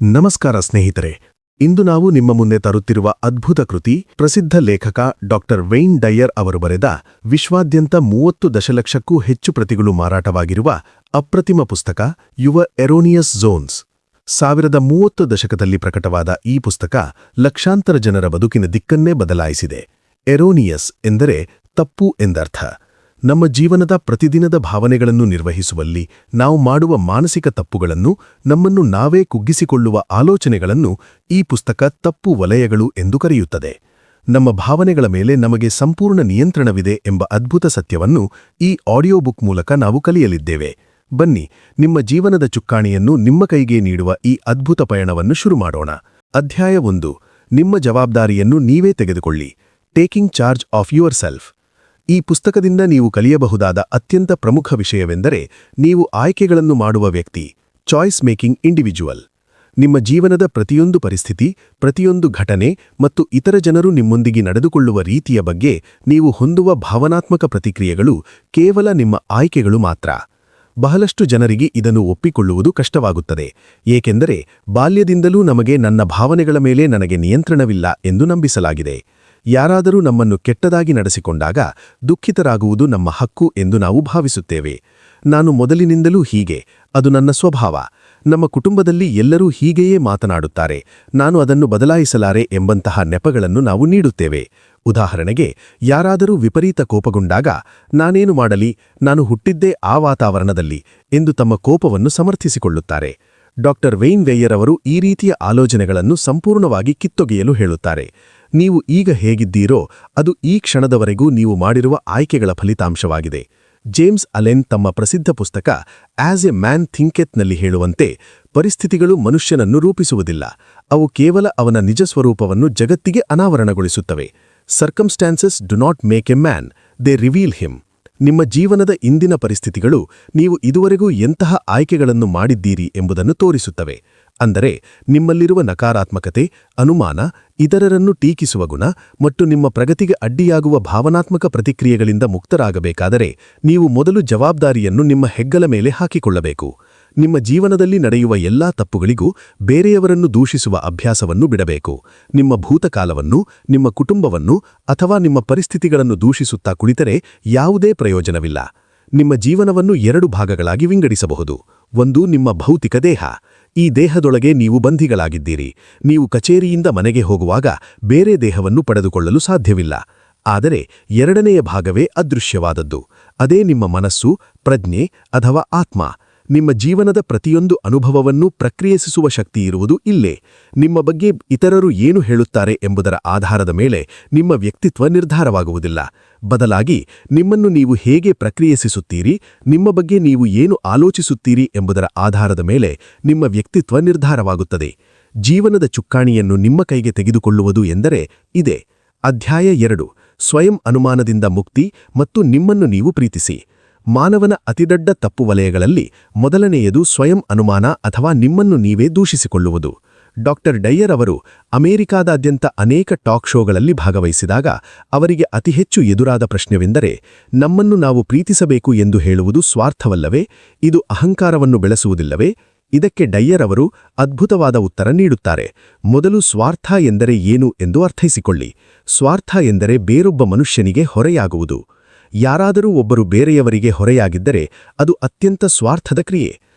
ನಮಸ್ಕಾರ ಸ್ನೇಹಿತರೆ. ಇಂದು ನಾವು ನಿಮ್ಮ ಮುಂದೆ ತರುತ್ತಿರುವ ಅದ್ಭುತ ಕೃತಿ ಪ್ರಸಿದ್ಧ ಲೇಖಕ ಡಾಕ್ಟರ್ ವೇಯ್ನ್ ಡೈಯರ್ ಅವರು ಬರೆದ ವಿಶ್ವಾದ್ಯಂತ 30 ದಶಲಕ್ಷಕ್ಕೂ ಹೆಚ್ಚು ಪ್ರತಿಗಳು ಮಾರಾಟವಾಗಿರುವ ಅಪ್ರತಿಮ ಪುಸ್ತಕ ಯುವರ್ ಎರೋನಿಯಸ್ ಝೋನ್ಸ್. 1030 ದಶಕದಲ್ಲಿ ಪ್ರಕಟವಾದ ಈ ಪುಸ್ತಕ ಲಕ್ಷಾಂತರ ಜನರ ಬದುಕಿನ ದಿಕ್ಕನ್ನೇ ಬದಲಾಯಿಸಿದೆ. ಎರೋನಿಯಸ್ ಎಂದರೆ ತಪ್ಪು ಎಂದರ್ಥ. ನಮ್ಮ ಜೀವನದ ಪ್ರತಿದಿನದ ಭಾವನೆಗಳನ್ನು ನಿರ್ವಹಿಸುವಲ್ಲಿ ನಾವು ಮಾಡುವ ಮಾನಸಿಕ ತಪ್ಪುಗಳನ್ನು, ನಮ್ಮನ್ನು ನಾವೇ ಕುಗ್ಗಿಸಿಕೊಳ್ಳುವ ಆಲೋಚನೆಗಳನ್ನು ಈ ಪುಸ್ತಕ ತಪ್ಪು ವಲಯಗಳು ಎಂದು ಕರೆಯುತ್ತದೆ. ನಮ್ಮ ಭಾವನೆಗಳ ಮೇಲೆ ನಮಗೆ ಸಂಪೂರ್ಣ ನಿಯಂತ್ರಣವಿದೆ ಎಂಬ ಅದ್ಭುತ ಸತ್ಯವನ್ನು ಈ ಆಡಿಯೋ ಬುಕ್ ಮೂಲಕ ನಾವು ಕಲಿಯಲಿದ್ದೇವೆ. ಬನ್ನಿ, ನಿಮ್ಮ ಜೀವನದ ಚುಕ್ಕಾಣಿಯನ್ನು ನಿಮ್ಮ ಕೈಗೆ ನೀಡುವ ಈ ಅದ್ಭುತ ಪಯಣವನ್ನು ಶುರು ಮಾಡೋಣ. ಅಧ್ಯಾಯ 1. ನಿಮ್ಮ ಜವಾಬ್ದಾರಿಯನ್ನು ನೀವೇ ತೆಗೆದುಕೊಳ್ಳಿ. Taking charge of your self. ಈ ಪುಸ್ತಕದಿಂದ ನೀವು ಕಲಿಯಬಹುದಾದ ಅತ್ಯಂತ ಪ್ರಮುಖ ವಿಷಯವೆಂದರೆ ನೀವು ಆಯ್ಕೆಗಳನ್ನು ಮಾಡುವ ವ್ಯಕ್ತಿ, ಚಾಯ್ಸ್ ಮೇಕಿಂಗ್ ಇಂಡಿವಿಜುವಲ್. ನಿಮ್ಮ ಜೀವನದ ಪ್ರತಿಯೊಂದು ಪರಿಸ್ಥಿತಿ, ಪ್ರತಿಯೊಂದು ಘಟನೆ ಮತ್ತು ಇತರ ಜನರು ನಿಮ್ಮೊಂದಿಗೆ ನಡೆದುಕೊಳ್ಳುವ ರೀತಿಯ ಬಗ್ಗೆ ನೀವು ಹೊಂದುವ ಭಾವನಾತ್ಮಕ ಪ್ರತಿಕ್ರಿಯೆಗಳು ಕೇವಲ ನಿಮ್ಮ ಆಯ್ಕೆಗಳು ಮಾತ್ರ. ಬಹಳಷ್ಟು ಜನರಿಗೆ ಇದನ್ನು ಒಪ್ಪಿಕೊಳ್ಳುವುದು ಕಷ್ಟವಾಗುತ್ತದೆ, ಏಕೆಂದರೆ ಬಾಲ್ಯದಿಂದಲೂ ನಮಗೆ ನನ್ನ ಭಾವನೆಗಳ ಮೇಲೆ ನನಗೆ ನಿಯಂತ್ರಣವಿಲ್ಲ ಎಂದು ನಂಬಿಸಲಾಗಿದೆ. ಯಾರಾದರೂ ನಮ್ಮನ್ನು ಕೆಟ್ಟದಾಗಿ ನಡೆಸಿಕೊಂಡಾಗ ದುಃಖಿತರಾಗುವುದು ನಮ್ಮ ಹಕ್ಕು ಎಂದು ನಾವು ಭಾವಿಸುತ್ತೇವೆ. ನಾನು ಮೊದಲಿನಿಂದಲೂ ಹೀಗೆ, ಅದು ನನ್ನ ಸ್ವಭಾವ. ನಮ್ಮ ಕುಟುಂಬದಲ್ಲಿ ಎಲ್ಲರೂ ಹೀಗೆಯೇ ಮಾತನಾಡುತ್ತಾರೆ, ನಾನು ಅದನ್ನು ಬದಲಾಯಿಸಲಾರೆ ಎಂಬಂತಹ ನೆಪಗಳನ್ನು ನಾವು ನೀಡುತ್ತೇವೆ. ಉದಾಹರಣೆಗೆ, ಯಾರಾದರೂ ವಿಪರೀತ ಕೋಪಗೊಂಡಾಗ ನಾನೇನು ಮಾಡಲಿ, ನಾನು ಹುಟ್ಟಿದ್ದೇ ಆ ವಾತಾವರಣದಲ್ಲಿ ಎಂದು ತಮ್ಮ ಕೋಪವನ್ನು ಸಮರ್ಥಿಸಿಕೊಳ್ಳುತ್ತಾರೆ. ಡಾಕ್ಟರ್ ವೇಯ್ನ್ ಡೈಯರ್ ಅವರು ಈ ರೀತಿಯ ಆಲೋಚನೆಗಳನ್ನು ಸಂಪೂರ್ಣವಾಗಿ ಕಿತ್ತೊಗೆಯಲು ಹೇಳುತ್ತಾರೆ. ನೀವು ಈಗ ಹೇಗಿದ್ದೀರೋ ಅದು ಈ ಕ್ಷಣದವರೆಗೂ ನೀವು ಮಾಡಿರುವ ಆಯ್ಕೆಗಳ ಫಲಿತಾಂಶವಾಗಿದೆ. ಜೇಮ್ಸ್ ಅಲೆನ್ ತಮ್ಮ ಪ್ರಸಿದ್ಧ ಪುಸ್ತಕ ಆಸ್ ಎ ಮ್ಯಾನ್ ಥಿಂಕೆತ್ನಲ್ಲಿ ಹೇಳುವಂತೆ, ಪರಿಸ್ಥಿತಿಗಳು ಮನುಷ್ಯನನ್ನು ರೂಪಿಸುವುದಿಲ್ಲ, ಅವು ಕೇವಲ ಅವನ ನಿಜ ಸ್ವರೂಪವನ್ನು ಜಗತ್ತಿಗೆ ಅನಾವರಣಗೊಳಿಸುತ್ತವೆ. Circumstances do not make a man, they reveal him. ನಿಮ್ಮ ಜೀವನದ ಇಂದಿನ ಪರಿಸ್ಥಿತಿಗಳು ನೀವು ಇದುವರೆಗೂ ಎಂತಹ ಆಯ್ಕೆಗಳನ್ನು ಮಾಡಿದ್ದೀರಿ ಎಂಬುದನ್ನು ತೋರಿಸುತ್ತವೆ. ಅಂದರೆ ನಿಮ್ಮಲ್ಲಿರುವ ನಕಾರಾತ್ಮಕತೆ, ಅನುಮಾನ, ಇತರರನ್ನು ಟೀಕಿಸುವ ಗುಣ ಮತ್ತು ನಿಮ್ಮ ಪ್ರಗತಿಗೆ ಅಡ್ಡಿಯಾಗುವ ಭಾವನಾತ್ಮಕ ಪ್ರತಿಕ್ರಿಯೆಗಳಿಂದ ಮುಕ್ತರಾಗಬೇಕಾದರೆ ನೀವು ಮೊದಲು ಜವಾಬ್ದಾರಿಯನ್ನು ನಿಮ್ಮ ಹೆಗ್ಗಲ ಮೇಲೆ ಹಾಕಿಕೊಳ್ಳಬೇಕು. ನಿಮ್ಮ ಜೀವನದಲ್ಲಿ ನಡೆಯುವ ಎಲ್ಲಾ ತಪ್ಪುಗಳಿಗೂ ಬೇರೆಯವರನ್ನು ದೂಷಿಸುವ ಅಭ್ಯಾಸವನ್ನು ಬಿಡಬೇಕು. ನಿಮ್ಮ ಭೂತಕಾಲವನ್ನು, ನಿಮ್ಮ ಕುಟುಂಬವನ್ನು ಅಥವಾ ನಿಮ್ಮ ಪರಿಸ್ಥಿತಿಗಳನ್ನು ದೂಷಿಸುತ್ತಾ ಕುಳಿತರೆ ಯಾವುದೇ ಪ್ರಯೋಜನವಿಲ್ಲ. ನಿಮ್ಮ ಜೀವನವನ್ನು 2 ಭಾಗಗಳಾಗಿ ವಿಂಗಡಿಸಬಹುದು. ಒಂದು, ನಿಮ್ಮ ಭೌತಿಕ ದೇಹ. ಈ ದೇಹದೊಳಗೆ ನೀವು ಬಂಧಿಗಳಾಗಿದ್ದೀರಿ. ನೀವು ಕಚೇರಿಯಿಂದ ಮನೆಗೆ ಹೋಗುವಾಗ ಬೇರೆ ದೇಹವನ್ನು ಪಡೆದುಕೊಳ್ಳಲು ಸಾಧ್ಯವಿಲ್ಲ. ಆದರೆ ಎರಡನೆಯ ಭಾಗವೇ ಅದೃಶ್ಯವಾದದ್ದು. ಅದೇ ನಿಮ್ಮ ಮನಸ್ಸು, ಪ್ರಜ್ಞೆ ಅಥವಾ ಆತ್ಮ. ನಿಮ್ಮ ಜೀವನದ ಪ್ರತಿಯೊಂದು ಅನುಭವವನ್ನು ಪ್ರಕ್ರಿಯಿಸುವ ಶಕ್ತಿಯಿರುವುದು ಇಲ್ಲೇ. ನಿಮ್ಮ ಬಗ್ಗೆ ಇತರರು ಏನು ಹೇಳುತ್ತಾರೆ ಎಂಬುದರ ಆಧಾರದ ಮೇಲೆ ನಿಮ್ಮ ವ್ಯಕ್ತಿತ್ವ ನಿರ್ಧಾರವಾಗುವುದಿಲ್ಲ. ಬದಲಾಗಿ ನಿಮ್ಮನ್ನು ನೀವು ಹೇಗೆ ಪ್ರಕ್ರಿಯಿಸುತ್ತೀರಿ, ನಿಮ್ಮ ಬಗ್ಗೆ ನೀವು ಏನು ಆಲೋಚಿಸುತ್ತೀರಿ ಎಂಬುದರ ಆಧಾರದ ಮೇಲೆ ನಿಮ್ಮ ವ್ಯಕ್ತಿತ್ವ ನಿರ್ಧಾರವಾಗುತ್ತದೆ. ಜೀವನದ ಚುಕ್ಕಾಣಿಯನ್ನು ನಿಮ್ಮ ಕೈಗೆ ತೆಗೆದುಕೊಳ್ಳುವುದು ಎಂದರೆ ಇದೇ. ಅಧ್ಯಾಯ 2. ಸ್ವಯಂ ಅನುಮಾನದಿಂದ ಮುಕ್ತಿ ಮತ್ತು ನಿಮ್ಮನ್ನು ನೀವು ಪ್ರೀತಿಸಿ. ಮಾನವನ ಅತಿದೊಡ್ಡ ತಪ್ಪು ವಲಯಗಳಲ್ಲಿ ಮೊದಲನೆಯದು ಸ್ವಯಂ ಅನುಮಾನ ಅಥವಾ ನಿಮ್ಮನ್ನು ನೀವೇ ದೂಷಿಸಿಕೊಳ್ಳುವುದು. ಡಾಕ್ಟರ್ ಡೈಯರ್ ಅವರು ಅಮೆರಿಕಾದಾದ್ಯಂತ ಅನೇಕ ಟಾಕ್ ಶೋಗಳಲ್ಲಿ ಭಾಗವಹಿಸಿದಾಗ ಅವರಿಗೆ ಅತಿ ಹೆಚ್ಚು ಎದುರಾದ ಪ್ರಶ್ನೆವೆಂದರೆ, ನಮ್ಮನ್ನು ನಾವು ಪ್ರೀತಿಸಬೇಕು ಎಂದು ಹೇಳುವುದು ಸ್ವಾರ್ಥವಲ್ಲವೇ? ಇದು ಅಹಂಕಾರವನ್ನು ಬೆಳೆಸುವುದಿಲ್ಲವೇ? ಇದಕ್ಕೆ ಡೈಯರ್ ಅವರು ಅದ್ಭುತವಾದ ಉತ್ತರ ನೀಡುತ್ತಾರೆ. ಮೊದಲು ಸ್ವಾರ್ಥ ಎಂದರೆ ಏನು ಎಂದು ಅರ್ಥೈಸಿಕೊಳ್ಳಿ. ಸ್ವಾರ್ಥ ಎಂದರೆ ಬೇರೊಬ್ಬ ಮನುಷ್ಯನಿಗೆ ಹೊರೆಯಾಗುವುದು. ಯಾರಾದರೂ ಒಬ್ಬರು ಬೇರೆಯವರಿಗೆ ಹೊರೆಯಾಗಿದ್ದರೆ ಅದು ಅತ್ಯಂತ ಸ್ವಾರ್ಥದ ಕ್ರಿಯೆ.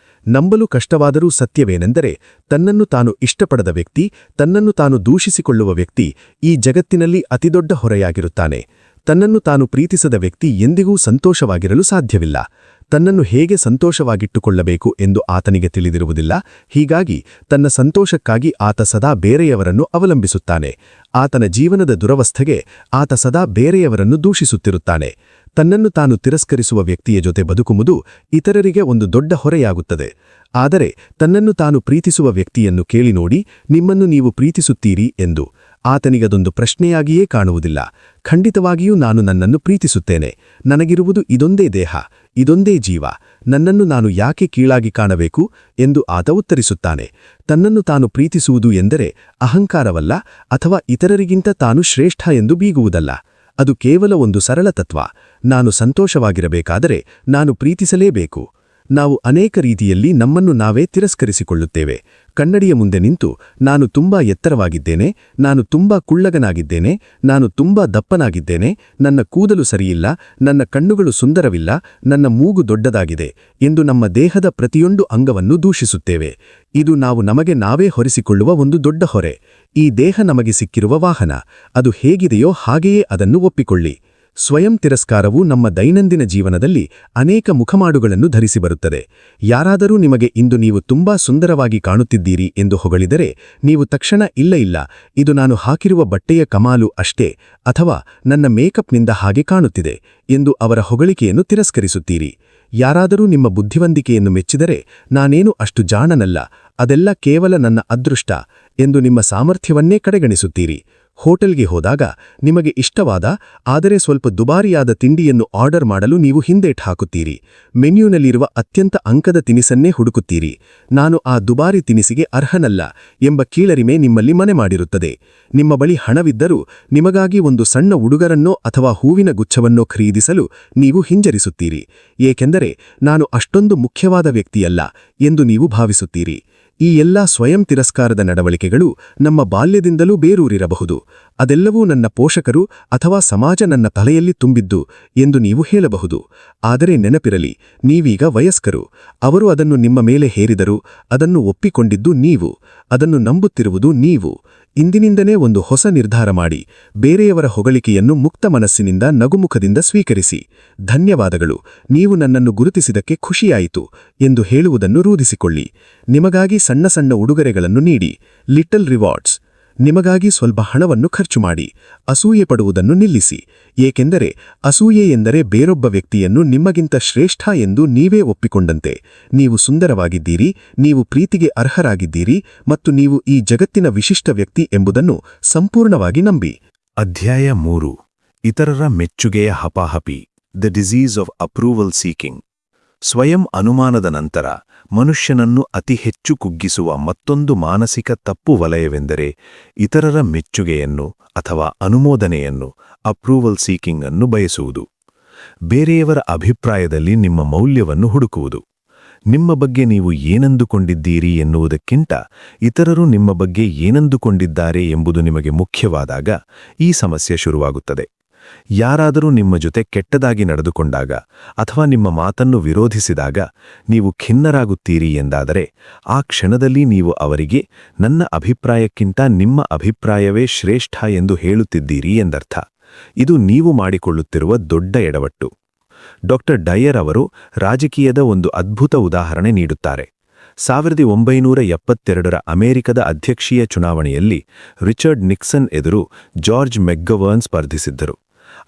ನಂಬಲು ಕಷ್ಟವಾದರೂ ಸತ್ಯವೇನೆಂದರೆ, ತನ್ನನ್ನು ತಾನು ಇಷ್ಟಪಡದ ವ್ಯಕ್ತಿ, ತನ್ನನ್ನು ತಾನು ದೂಷಿಸಿಕೊಳ್ಳುವ ವ್ಯಕ್ತಿ ಈ ಜಗತ್ತಿನಲ್ಲಿ ಅತಿದೊಡ್ಡ ಹೊರೆಯಾಗಿರುತ್ತಾನೆ. ತನ್ನನ್ನು ತಾನು ಪ್ರೀತಿಸದ ವ್ಯಕ್ತಿ ಎಂದಿಗೂ ಸಂತೋಷವಾಗಿರಲು ಸಾಧ್ಯವಿಲ್ಲ. ತನ್ನನ್ನು ಹೇಗೆ ಸಂತೋಷವಾಗಿಟ್ಟುಕೊಳ್ಳಬೇಕು ಎಂದು ಆತನಿಗೆ ತಿಳಿದಿರುವುದಿಲ್ಲ. ಹೀಗಾಗಿ ತನ್ನ ಸಂತೋಷಕ್ಕಾಗಿ ಆತ ಸದಾ ಬೇರೆಯವರನ್ನು ಅವಲಂಬಿಸುತ್ತಾನೆ. ಆತನ ಜೀವನದ ದುರವಸ್ಥೆಗೆ ಆತ ಸದಾ ಬೇರೆಯವರನ್ನು ದೂಷಿಸುತ್ತಿರುತ್ತಾನೆ. ತನ್ನನ್ನು ತಾನು ತಿರಸ್ಕರಿಸುವ ವ್ಯಕ್ತಿಯ ಜೊತೆ ಬದುಕುವುದು ಇತರರಿಗೆ ಒಂದು ದೊಡ್ಡ ಹೊರೆಯಾಗುತ್ತದೆ. ಆದರೆ ತನ್ನನ್ನು ತಾನು ಪ್ರೀತಿಸುವ ವ್ಯಕ್ತಿಯನ್ನು ಕೇಳಿ ನೋಡಿ, ನಿಮ್ಮನ್ನು ನೀವು ಪ್ರೀತಿಸುತ್ತೀರಿ ಎಂದು. ಆತನಿಗದೊಂದು ಪ್ರಶ್ನೆಯಾಗಿಯೇ ಕಾಣುವುದಿಲ್ಲ. ಖಂಡಿತವಾಗಿಯೂ ನಾನು ನನ್ನನ್ನು ಪ್ರೀತಿಸುತ್ತೇನೆ. ನನಗಿರುವುದು ಇದೊಂದೇ ದೇಹ, ಇದೊಂದೇ ಜೀವ. ನನ್ನನ್ನು ನಾನು ಯಾಕೆ ಕೀಳಾಗಿ ಕಾಣಬೇಕು ಎಂದು ಆತ ಉತ್ತರಿಸುತ್ತಾನೆ. ತನ್ನನ್ನು ತಾನು ಪ್ರೀತಿಸುವುದು ಎಂದರೆ ಅಹಂಕಾರವಲ್ಲ ಅಥವಾ ಇತರರಿಗಿಂತ ತಾನು ಶ್ರೇಷ್ಠ ಎಂದು ಬೀಗುವುದಲ್ಲ. ಅದು ಕೇವಲ ಒಂದು ಸರಳ ತತ್ವ. ನಾನು ಸಂತೋಷವಾಗಿರಬೇಕಾದರೆ ನಾನು ಪ್ರೀತಿಸಲೇಬೇಕು. ನಾವು ಅನೇಕ ರೀತಿಯಲ್ಲಿ ನಮ್ಮನ್ನು ನಾವೇ ತಿರಸ್ಕರಿಸಿಕೊಳ್ಳುತ್ತೇವೆ. ಕನ್ನಡಿಯ ಮುಂದೆ ನಿಂತು ನಾನು ತುಂಬಾ ಎತ್ತರವಾಗಿದ್ದೇನೆ, ನಾನು ತುಂಬಾ ಕುಳ್ಳಗನಾಗಿದ್ದೇನೆ, ನಾನು ತುಂಬಾ ದಪ್ಪನಾಗಿದ್ದೇನೆ, ನನ್ನ ಕೂದಲು ಸರಿಯಿಲ್ಲ, ನನ್ನ ಕಣ್ಣುಗಳು ಸುಂದರವಿಲ್ಲ, ನನ್ನ ಮೂಗು ದೊಡ್ಡದಾಗಿದೆ ಎಂದು ನಮ್ಮ ದೇಹದ ಪ್ರತಿಯೊಂದು ಅಂಗವನ್ನು ದೂಷಿಸುತ್ತೇವೆ. ಇದು ನಾವು ನಮಗೆ ನಾವೇ ಹೊರಿಸಿಕೊಳ್ಳುವ ಒಂದು ದೊಡ್ಡ ಹೊರೆ. ಈ ದೇಹ ನಮಗೆ ಸಿಕ್ಕಿರುವ ವಾಹನ. ಅದು ಹೇಗಿದೆಯೋ ಹಾಗೆಯೇ ಅದನ್ನು ಒಪ್ಪಿಕೊಳ್ಳಿ. ಸ್ವಯಂ ತಿರಸ್ಕಾರವು ನಮ್ಮ ದೈನಂದಿನ ಜೀವನದಲ್ಲಿ ಅನೇಕ ಮುಖಮಾಡುಗಳನ್ನು ಧರಿಸಿ ಬರುತ್ತದೆ. ಯಾರಾದರೂ ನಿಮಗೆ ಇಂದು ನೀವು ತುಂಬಾ ಸುಂದರವಾಗಿ ಕಾಣುತ್ತಿದ್ದೀರಿ ಎಂದು ಹೊಗಳಿದರೆ ನೀವು ತಕ್ಷಣ ಇಲ್ಲ, ಇದು ನಾನು ಹಾಕಿರುವ ಬಟ್ಟೆಯ ಕಮಾಲು ಅಷ್ಟೇ, ಅಥವಾ ನನ್ನ ಮೇಕಪ್ನಿಂದ ಹಾಗೆ ಕಾಣುತ್ತಿದೆ ಎಂದು ಅವರ ಹೊಗಳಿಕೆಯನ್ನು ತಿರಸ್ಕರಿಸುತ್ತೀರಿ. ಯಾರಾದರೂ ನಿಮ್ಮ ಬುದ್ಧಿವಂತಿಕೆಯನ್ನು ಮೆಚ್ಚಿದರೆ ನಾನೇನು ಅಷ್ಟು ಜಾಣನಲ್ಲ, ಅದೆಲ್ಲ ಕೇವಲ ನನ್ನ ಅದೃಷ್ಟ ಎಂದು ನಿಮ್ಮ ಸಾಮರ್ಥ್ಯವನ್ನೇ ಕಡೆಗಣಿಸುತ್ತೀರಿ. ಹೋಟೆಲ್ಗೆ ಹೋದಾಗ ನಿಮಗೆ ಇಷ್ಟವಾದ ಆದರೆ ಸ್ವಲ್ಪ ದುಬಾರಿಯಾದ ತಿಂಡಿಯನ್ನು ಆರ್ಡರ್ ಮಾಡಲು ನೀವು ಹಿಂದೇಟು ಹಾಕುತ್ತೀರಿ. ಮೆನ್ಯೂನಲ್ಲಿರುವ ಅತ್ಯಂತ ಅಂಕದ ತಿನಿಸನ್ನೇ ಹುಡುಕುತ್ತೀರಿ. ನಾನು ಆ ದುಬಾರಿ ತಿನಿಸಿಗೆ ಅರ್ಹನಲ್ಲ ಎಂಬ ಕೀಳರಿಮೆ ನಿಮ್ಮಲ್ಲಿ ಮನೆ ಮಾಡಿರುತ್ತದೆ. ನಿಮ್ಮ ಬಳಿ ಹಣವಿದ್ದರೂ ನಿಮಗಾಗಿ ಒಂದು ಸಣ್ಣ ಉಡುಗೊರನ್ನೋ ಅಥವಾ ಹೂವಿನ ಗುಚ್ಛವನ್ನೋ ಖರೀದಿಸಲು ನೀವು ಹಿಂಜರಿಸುತ್ತೀರಿ. ಏಕೆಂದರೆ ನಾನು ಅಷ್ಟೊಂದು ಮುಖ್ಯವಾದ ವ್ಯಕ್ತಿಯಲ್ಲ ಎಂದು ನೀವು ಭಾವಿಸುತ್ತೀರಿ. ಈ ಎಲ್ಲ ಸ್ವಯಂ ತಿರಸ್ಕಾರದ ನಡವಳಿಕೆಗಳು ನಮ್ಮ ಬಾಲ್ಯದಿಂದಲೂ ಬೇರೂರಿರಬಹುದು. ಅದೆಲ್ಲವೂ ನನ್ನ ಪೋಷಕರು ಅಥವಾ ಸಮಾಜ ನನ್ನ ತಲೆಯಲ್ಲಿ ತುಂಬಿದ್ದು ಎಂದು ನೀವು ಹೇಳಬಹುದು. ಆದರೆ ನೆನಪಿರಲಿ, ನೀವೀಗ ವಯಸ್ಕರು. ಅವರು ಅದನ್ನು ನಿಮ್ಮ ಮೇಲೆ ಹೇರಿದರು, ಅದನ್ನು ಒಪ್ಪಿಕೊಂಡಿದ್ದು ನೀವು, ಅದನ್ನು ನಂಬುತ್ತಿರುವುದು ನೀವು. ಇಂದಿನಿಂದನೇ ಒಂದು ಹೊಸ ನಿರ್ಧಾರ ಮಾಡಿ. ಬೇರೆಯವರ ಹೊಗಳಿಕೆಯನ್ನು ಮುಕ್ತ ಮನಸ್ಸಿನಿಂದ ನಗುಮುಖದಿಂದ ಸ್ವೀಕರಿಸಿ. ಧನ್ಯವಾದಗಳು, ನೀವು ನನ್ನನ್ನು ಗುರುತಿಸಿದಕ್ಕೆ ಖುಷಿಯಾಯಿತು ಎಂದು ಹೇಳುವುದನ್ನು ರೂಢಿಸಿಕೊಳ್ಳಿ. ನಿಮಗಾಗಿ ಸಣ್ಣ ಸಣ್ಣ ಉಡುಗೊರೆಗಳನ್ನು ನೀಡಿ. Little rewards. ನಿಮಗಾಗಿ ಸ್ವಲ್ಪ ಹಣವನ್ನು ಖರ್ಚು ಮಾಡಿ. ಅಸೂಯೆ ಪಡುವುದನ್ನು ನಿಲ್ಲಿಸಿ. ಏಕೆಂದರೆ ಅಸೂಯೆ ಎಂದರೆ ಬೇರೊಬ್ಬ ವ್ಯಕ್ತಿಯನ್ನು ನಿಮಗಿಂತ ಶ್ರೇಷ್ಠ ಎಂದು ನೀವೇ ಒಪ್ಪಿಕೊಂಡಂತೆ. ನೀವು ಸುಂದರವಾಗಿದ್ದೀರಿ, ನೀವು ಪ್ರೀತಿಗೆ ಅರ್ಹರಾಗಿದ್ದೀರಿ ಮತ್ತು ನೀವು ಈ ಜಗತ್ತಿನ ವಿಶಿಷ್ಟ ವ್ಯಕ್ತಿ ಎಂಬುದನ್ನು ಸಂಪೂರ್ಣವಾಗಿ ನಂಬಿ. ಅಧ್ಯಾಯ 3. ಇತರರ ಮೆಚ್ಚುಗೆಯ ಹಪಾಹಪಿ. The disease of approval seeking. ಸ್ವಯಂ ಅನುಮಾನದ ನಂತರ ಮನುಷ್ಯನನ್ನು ಅತಿ ಹೆಚ್ಚು ಕುಗ್ಗಿಸುವ ಮತ್ತೊಂದು ಮಾನಸಿಕ ತಪ್ಪು ವಲಯವೆಂದರೆ ಇತರರ ಮೆಚ್ಚುಗೆಯನ್ನು ಅಥವಾ ಅನುಮೋದನೆಯನ್ನು, ಅಪ್ರೂವಲ್ ಸೀಕಿಂಗ್ ಅನ್ನು ಬಯಸುವುದು. ಬೇರೆಯವರ ಅಭಿಪ್ರಾಯದಲ್ಲಿ ನಿಮ್ಮ ಮೌಲ್ಯವನ್ನು ಹುಡುಕುವುದು. ನಿಮ್ಮ ಬಗ್ಗೆ ನೀವು ಏನಂದುಕೊಂಡಿದ್ದೀರಿ ಎನ್ನುವುದಕ್ಕಿಂತ ಇತರರು ನಿಮ್ಮ ಬಗ್ಗೆ ಏನಂದುಕೊಂಡಿದ್ದಾರೆ ಎಂಬುದು ನಿಮಗೆ ಮುಖ್ಯವಾದಾಗ ಈ ಸಮಸ್ಯೆ ಶುರುವಾಗುತ್ತದೆ. ಯಾರಾದರೂ ನಿಮ್ಮ ಜೊತೆ ಕೆಟ್ಟದಾಗಿ ನಡೆದುಕೊಂಡಾಗ ಅಥವಾ ನಿಮ್ಮ ಮಾತನ್ನು ವಿರೋಧಿಸಿದಾಗ ನೀವು ಖಿನ್ನರಾಗುತ್ತೀರಿ ಎಂದಾದರೆ ಆ ಕ್ಷಣದಲ್ಲಿ ನೀವು ಅವರಿಗೆ ನನ್ನ ಅಭಿಪ್ರಾಯಕ್ಕಿಂತ ನಿಮ್ಮ ಅಭಿಪ್ರಾಯವೇ ಶ್ರೇಷ್ಠ ಎಂದು ಹೇಳುತ್ತಿದ್ದೀರಿ ಎಂದರ್ಥ. ಇದು ನೀವು ಮಾಡಿಕೊಳ್ಳುತ್ತಿರುವ ದೊಡ್ಡ ಎಡವಟ್ಟು. ಡಾಕ್ಟರ್ ಡಯರ್ ಅವರು ರಾಜಕೀಯದ ಒಂದು ಅದ್ಭುತ ಉದಾಹರಣೆ ನೀಡುತ್ತಾರೆ. 1972ರ ಅಮೆರಿಕದ ಅಧ್ಯಕ್ಷೀಯ ಚುನಾವಣೆಯಲ್ಲಿ ರಿಚರ್ಡ್ ನಿಕ್ಸನ್ ಎದುರು ಜಾರ್ಜ್ ಮೆಕ್ಗವರ್ನ್ ಸ್ಪರ್ಧಿಸಿದ್ದರು.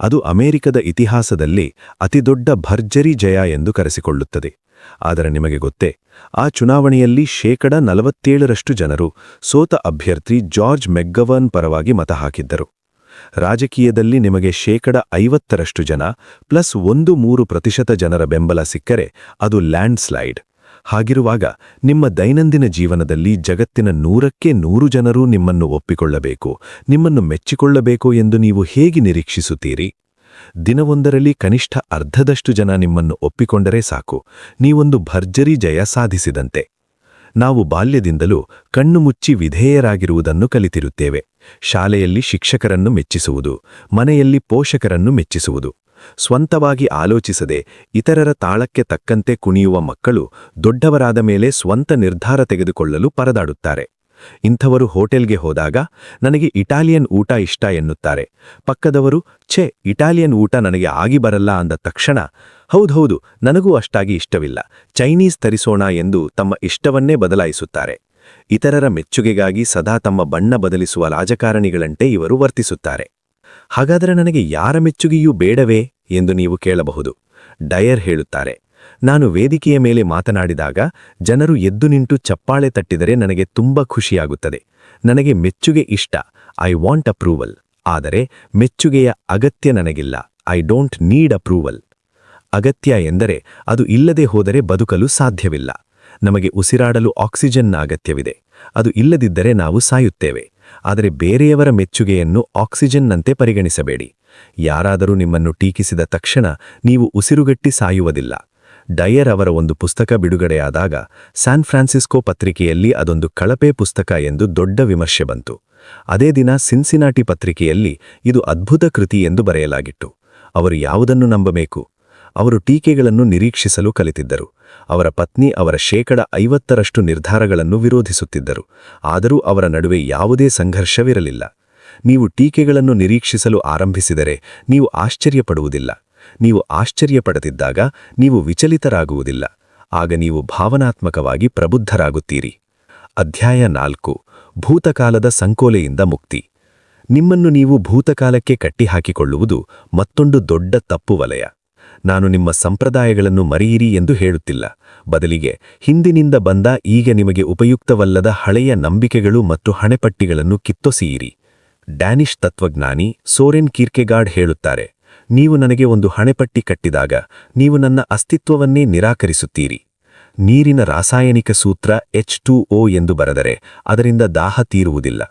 ಅದು ಅಮೆರಿಕದ ಇತಿಹಾಸದಲ್ಲಿ ಅತಿದೊಡ್ಡ ಭರ್ಜರಿ ಜಯ ಎಂದು ಕರೆಸಿಕೊಳ್ಳುತ್ತದೆ. ಆದರೆ ನಿಮಗೆ ಗೊತ್ತೇ, ಆ ಚುನಾವಣೆಯಲ್ಲಿ 47% ಜನರು ಸೋತ ಅಭ್ಯರ್ಥಿ ಜಾರ್ಜ್ ಮೆಕ್ಗವರ್ನ್ ಪರವಾಗಿ ಮತ ಹಾಕಿದ್ದರು. ರಾಜಕೀಯದಲ್ಲಿ ನಿಮಗೆ 50% ಜನ ಪ್ಲಸ್ 1-3% ಜನರ ಬೆಂಬಲ ಸಿಕ್ಕರೆ ಅದು ಲ್ಯಾಂಡ್ಸ್ಲೈಡ್. ಹಾಗಿರುವಾಗ ನಿಮ್ಮ ದೈನಂದಿನ ಜೀವನದಲ್ಲಿ ಜಗತ್ತಿನ 100ಕ್ಕೆ 100 ಜನರು ನಿಮ್ಮನ್ನು ಒಪ್ಪಿಕೊಳ್ಳಬೇಕು, ನಿಮ್ಮನ್ನು ಮೆಚ್ಚಿಕೊಳ್ಳಬೇಕು ಎಂದು ನೀವು ಹೇಗೆ ನಿರೀಕ್ಷಿಸುತ್ತೀರಿ? ದಿನವೊಂದರಲ್ಲಿ ಕನಿಷ್ಠ ಅರ್ಧದಷ್ಟು ಜನ ನಿಮ್ಮನ್ನು ಒಪ್ಪಿಕೊಂಡರೆ ಸಾಕು, ನೀವೊಂದು ಭರ್ಜರಿ ಜಯ ಸಾಧಿಸಿದಂತೆ. ನಾವು ಬಾಲ್ಯದಿಂದಲೂ ಕಣ್ಣು ಮುಚ್ಚಿ ವಿಧೇಯರಾಗಿರುವುದನ್ನು ಕಲಿತಿರುತ್ತೇವೆ. ಶಾಲೆಯಲ್ಲಿ ಶಿಕ್ಷಕರನ್ನು ಮೆಚ್ಚಿಸುವುದು, ಮನೆಯಲ್ಲಿ ಪೋಷಕರನ್ನು ಮೆಚ್ಚಿಸುವುದು. ಸ್ವಂತವಾಗಿ ಆಲೋಚಿಸದೆ ಇತರರ ತಾಳಕ್ಕೆ ತಕ್ಕಂತೆ ಕುಣಿಯುವ ಮಕ್ಕಳು ದೊಡ್ಡವರಾದ ಮೇಲೆ ಸ್ವಂತ ನಿರ್ಧಾರ ತೆಗೆದುಕೊಳ್ಳಲು ಪರದಾಡುತ್ತಾರೆ. ಇಂಥವರು ಹೋಟೆಲ್ಗೆ ಹೋದಾಗ ನನಗೆ ಇಟಾಲಿಯನ್ ಊಟ ಇಷ್ಟ ಎನ್ನುತ್ತಾರೆ. ಪಕ್ಕದವರು ಇಟಾಲಿಯನ್ ಊಟ ನನಗೆ ಆಗಿ ಬರಲ್ಲ ಅಂದ ತಕ್ಷಣ ಹೌದೌದು, ನನಗೂ ಅಷ್ಟಾಗಿ ಇಷ್ಟವಿಲ್ಲ, ಚೈನೀಸ್ ತರಿಸೋಣ ಎಂದು ತಮ್ಮ ಇಷ್ಟವನ್ನೇ ಬದಲಾಯಿಸುತ್ತಾರೆ. ಇತರರ ಮೆಚ್ಚುಗೆಗಾಗಿ ಸದಾ ತಮ್ಮ ಬಣ್ಣ ಬದಲಿಸುವ ರಾಜಕಾರಣಿಗಳಂತೆ ಇವರು ವರ್ತಿಸುತ್ತಾರೆ. ಹಾಗಾದರೆ ನನಗೆ ಯಾರ ಮೆಚ್ಚುಗೆಯೂ ಬೇಡವೇ ಎಂದು ನೀವು ಕೇಳಬಹುದು. ಡಯರ್ ಹೇಳುತ್ತಾರೆ, ನಾನು ವೇದಿಕೆಯ ಮೇಲೆ ಮಾತನಾಡಿದಾಗ ಜನರು ಎದ್ದು ನಿಂತು ಚಪ್ಪಾಳೆ ತಟ್ಟಿದರೆ ನನಗೆ ತುಂಬ ಖುಷಿಯಾಗುತ್ತದೆ. ನನಗೆ ಮೆಚ್ಚುಗೆ ಇಷ್ಟ, ಐ ವಾಂಟ್ ಅಪ್ರೂವಲ್. ಆದರೆ ಮೆಚ್ಚುಗೆಯ ಅಗತ್ಯ ನನಗಿಲ್ಲ, ಐ ಡೋಂಟ್ ನೀಡ್ ಅಪ್ರೂವಲ್. ಅಗತ್ಯ ಎಂದರೆ ಅದು ಇಲ್ಲದೆ ಹೋದರೆ ಬದುಕಲು ಸಾಧ್ಯವಿಲ್ಲ. ನಮಗೆ ಉಸಿರಾಡಲು ಆಕ್ಸಿಜನ್ನ ಅಗತ್ಯವಿದೆ, ಅದು ಇಲ್ಲದಿದ್ದರೆ ನಾವು ಸಾಯುತ್ತೇವೆ. ಆದರೆ ಬೇರೆಯವರ ಮೆಚ್ಚುಗೆಯನ್ನು ಆಕ್ಸಿಜನ್ನಂತೆ ಪರಿಗಣಿಸಬೇಡಿ. ಯಾರಾದರೂ ನಿಮ್ಮನ್ನು ಟೀಕಿಸಿದ ತಕ್ಷಣ ನೀವು ಉಸಿರುಗಟ್ಟಿ ಸಾಯುವುದಿಲ್ಲ. ಡಯರ್ ಅವರ ಒಂದು ಪುಸ್ತಕ ಬಿಡುಗಡೆಯಾದಾಗ ಸ್ಯಾನ್ ಫ್ರಾನ್ಸಿಸ್ಕೋ ಪತ್ರಿಕೆಯಲ್ಲಿ ಅದೊಂದು ಕಳಪೆ ಪುಸ್ತಕ ಎಂದು ದೊಡ್ಡ ವಿಮರ್ಶೆ ಬಂತು. ಅದೇ ದಿನ ಸಿನ್ಸಿನಾಟಿ ಪತ್ರಿಕೆಯಲ್ಲಿ ಇದು ಅದ್ಭುತ ಕೃತಿ ಎಂದು ಬರೆಯಲಾಗಿತ್ತು. ಅವರು ಯಾವುದನ್ನು ನಂಬಬೇಕು? ಅವರು ಟೀಕೆಗಳನ್ನು ನಿರೀಕ್ಷಿಸಲು ಕಲಿತಿದ್ದರು. ಅವರ ಪತ್ನಿ ಅವರ 50% ನಿರ್ಧಾರಗಳನ್ನು ವಿರೋಧಿಸುತ್ತಿದ್ದರು. ಆದರೂ ಅವರ ನಡುವೆ ಯಾವುದೇ ಸಂಘರ್ಷವಿರಲಿಲ್ಲ. ನೀವು ಟೀಕೆಗಳನ್ನು ನಿರೀಕ್ಷಿಸಲು ಆರಂಭಿಸಿದರೆ ನೀವು ಆಶ್ಚರ್ಯಪಡುವುದಿಲ್ಲ. ನೀವು ಆಶ್ಚರ್ಯಪಡದಿದ್ದಾಗ ನೀವು ವಿಚಲಿತರಾಗುವುದಿಲ್ಲ. ಆಗ ನೀವು ಭಾವನಾತ್ಮಕವಾಗಿ ಪ್ರಬುದ್ಧರಾಗುತ್ತೀರಿ. ಅಧ್ಯಾಯ 4. ಭೂತಕಾಲದ ಸಂಕೋಲೆಯಿಂದ ಮುಕ್ತಿ. ನಿಮ್ಮನ್ನು ನೀವು ಭೂತಕಾಲಕ್ಕೆ ಕಟ್ಟಿಹಾಕಿಕೊಳ್ಳುವುದು ಮತ್ತೊಂದು ದೊಡ್ಡ ತಪ್ಪು ವಲಯ. ನಾನು ನಿಮ್ಮ ಸಂಪ್ರದಾಯಗಳನ್ನು ಮರೆಯಿರಿ ಎಂದು ಹೇಳುತ್ತಿಲ್ಲ. ಬದಲಿಗೆ ಹಿಂದಿನಿಂದ ಬಂದ ಈಗ ನಿಮಗೆ ಉಪಯುಕ್ತವಲ್ಲದ ಹಳೆಯ ನಂಬಿಕೆಗಳು ಮತ್ತು ಹಣೆಪಟ್ಟಿಗಳನ್ನು ಕಿತ್ತೊಸೆಯಿರಿ. ಡ್ಯಾನಿಷ್ ತತ್ವಜ್ಞಾನಿ ಸೋರೆನ್ ಕೀರ್ಕೆಗಾರ್ಡ್ ಹೇಳುತ್ತಾರೆ, ನೀವು ನನಗೆ ಒಂದು ಹಣೆಪಟ್ಟಿ ಕಟ್ಟಿದಾಗ ನೀವು ನನ್ನ ಅಸ್ತಿತ್ವವನ್ನೇ ನಿರಾಕರಿಸುತ್ತೀರಿ. ನೀರಿನ ರಾಸಾಯನಿಕ ಸೂತ್ರ H2O ಎಂದು ಬರೆದರೆ ಅದರಿಂದ ದಾಹ ತೀರುವುದಿಲ್ಲ.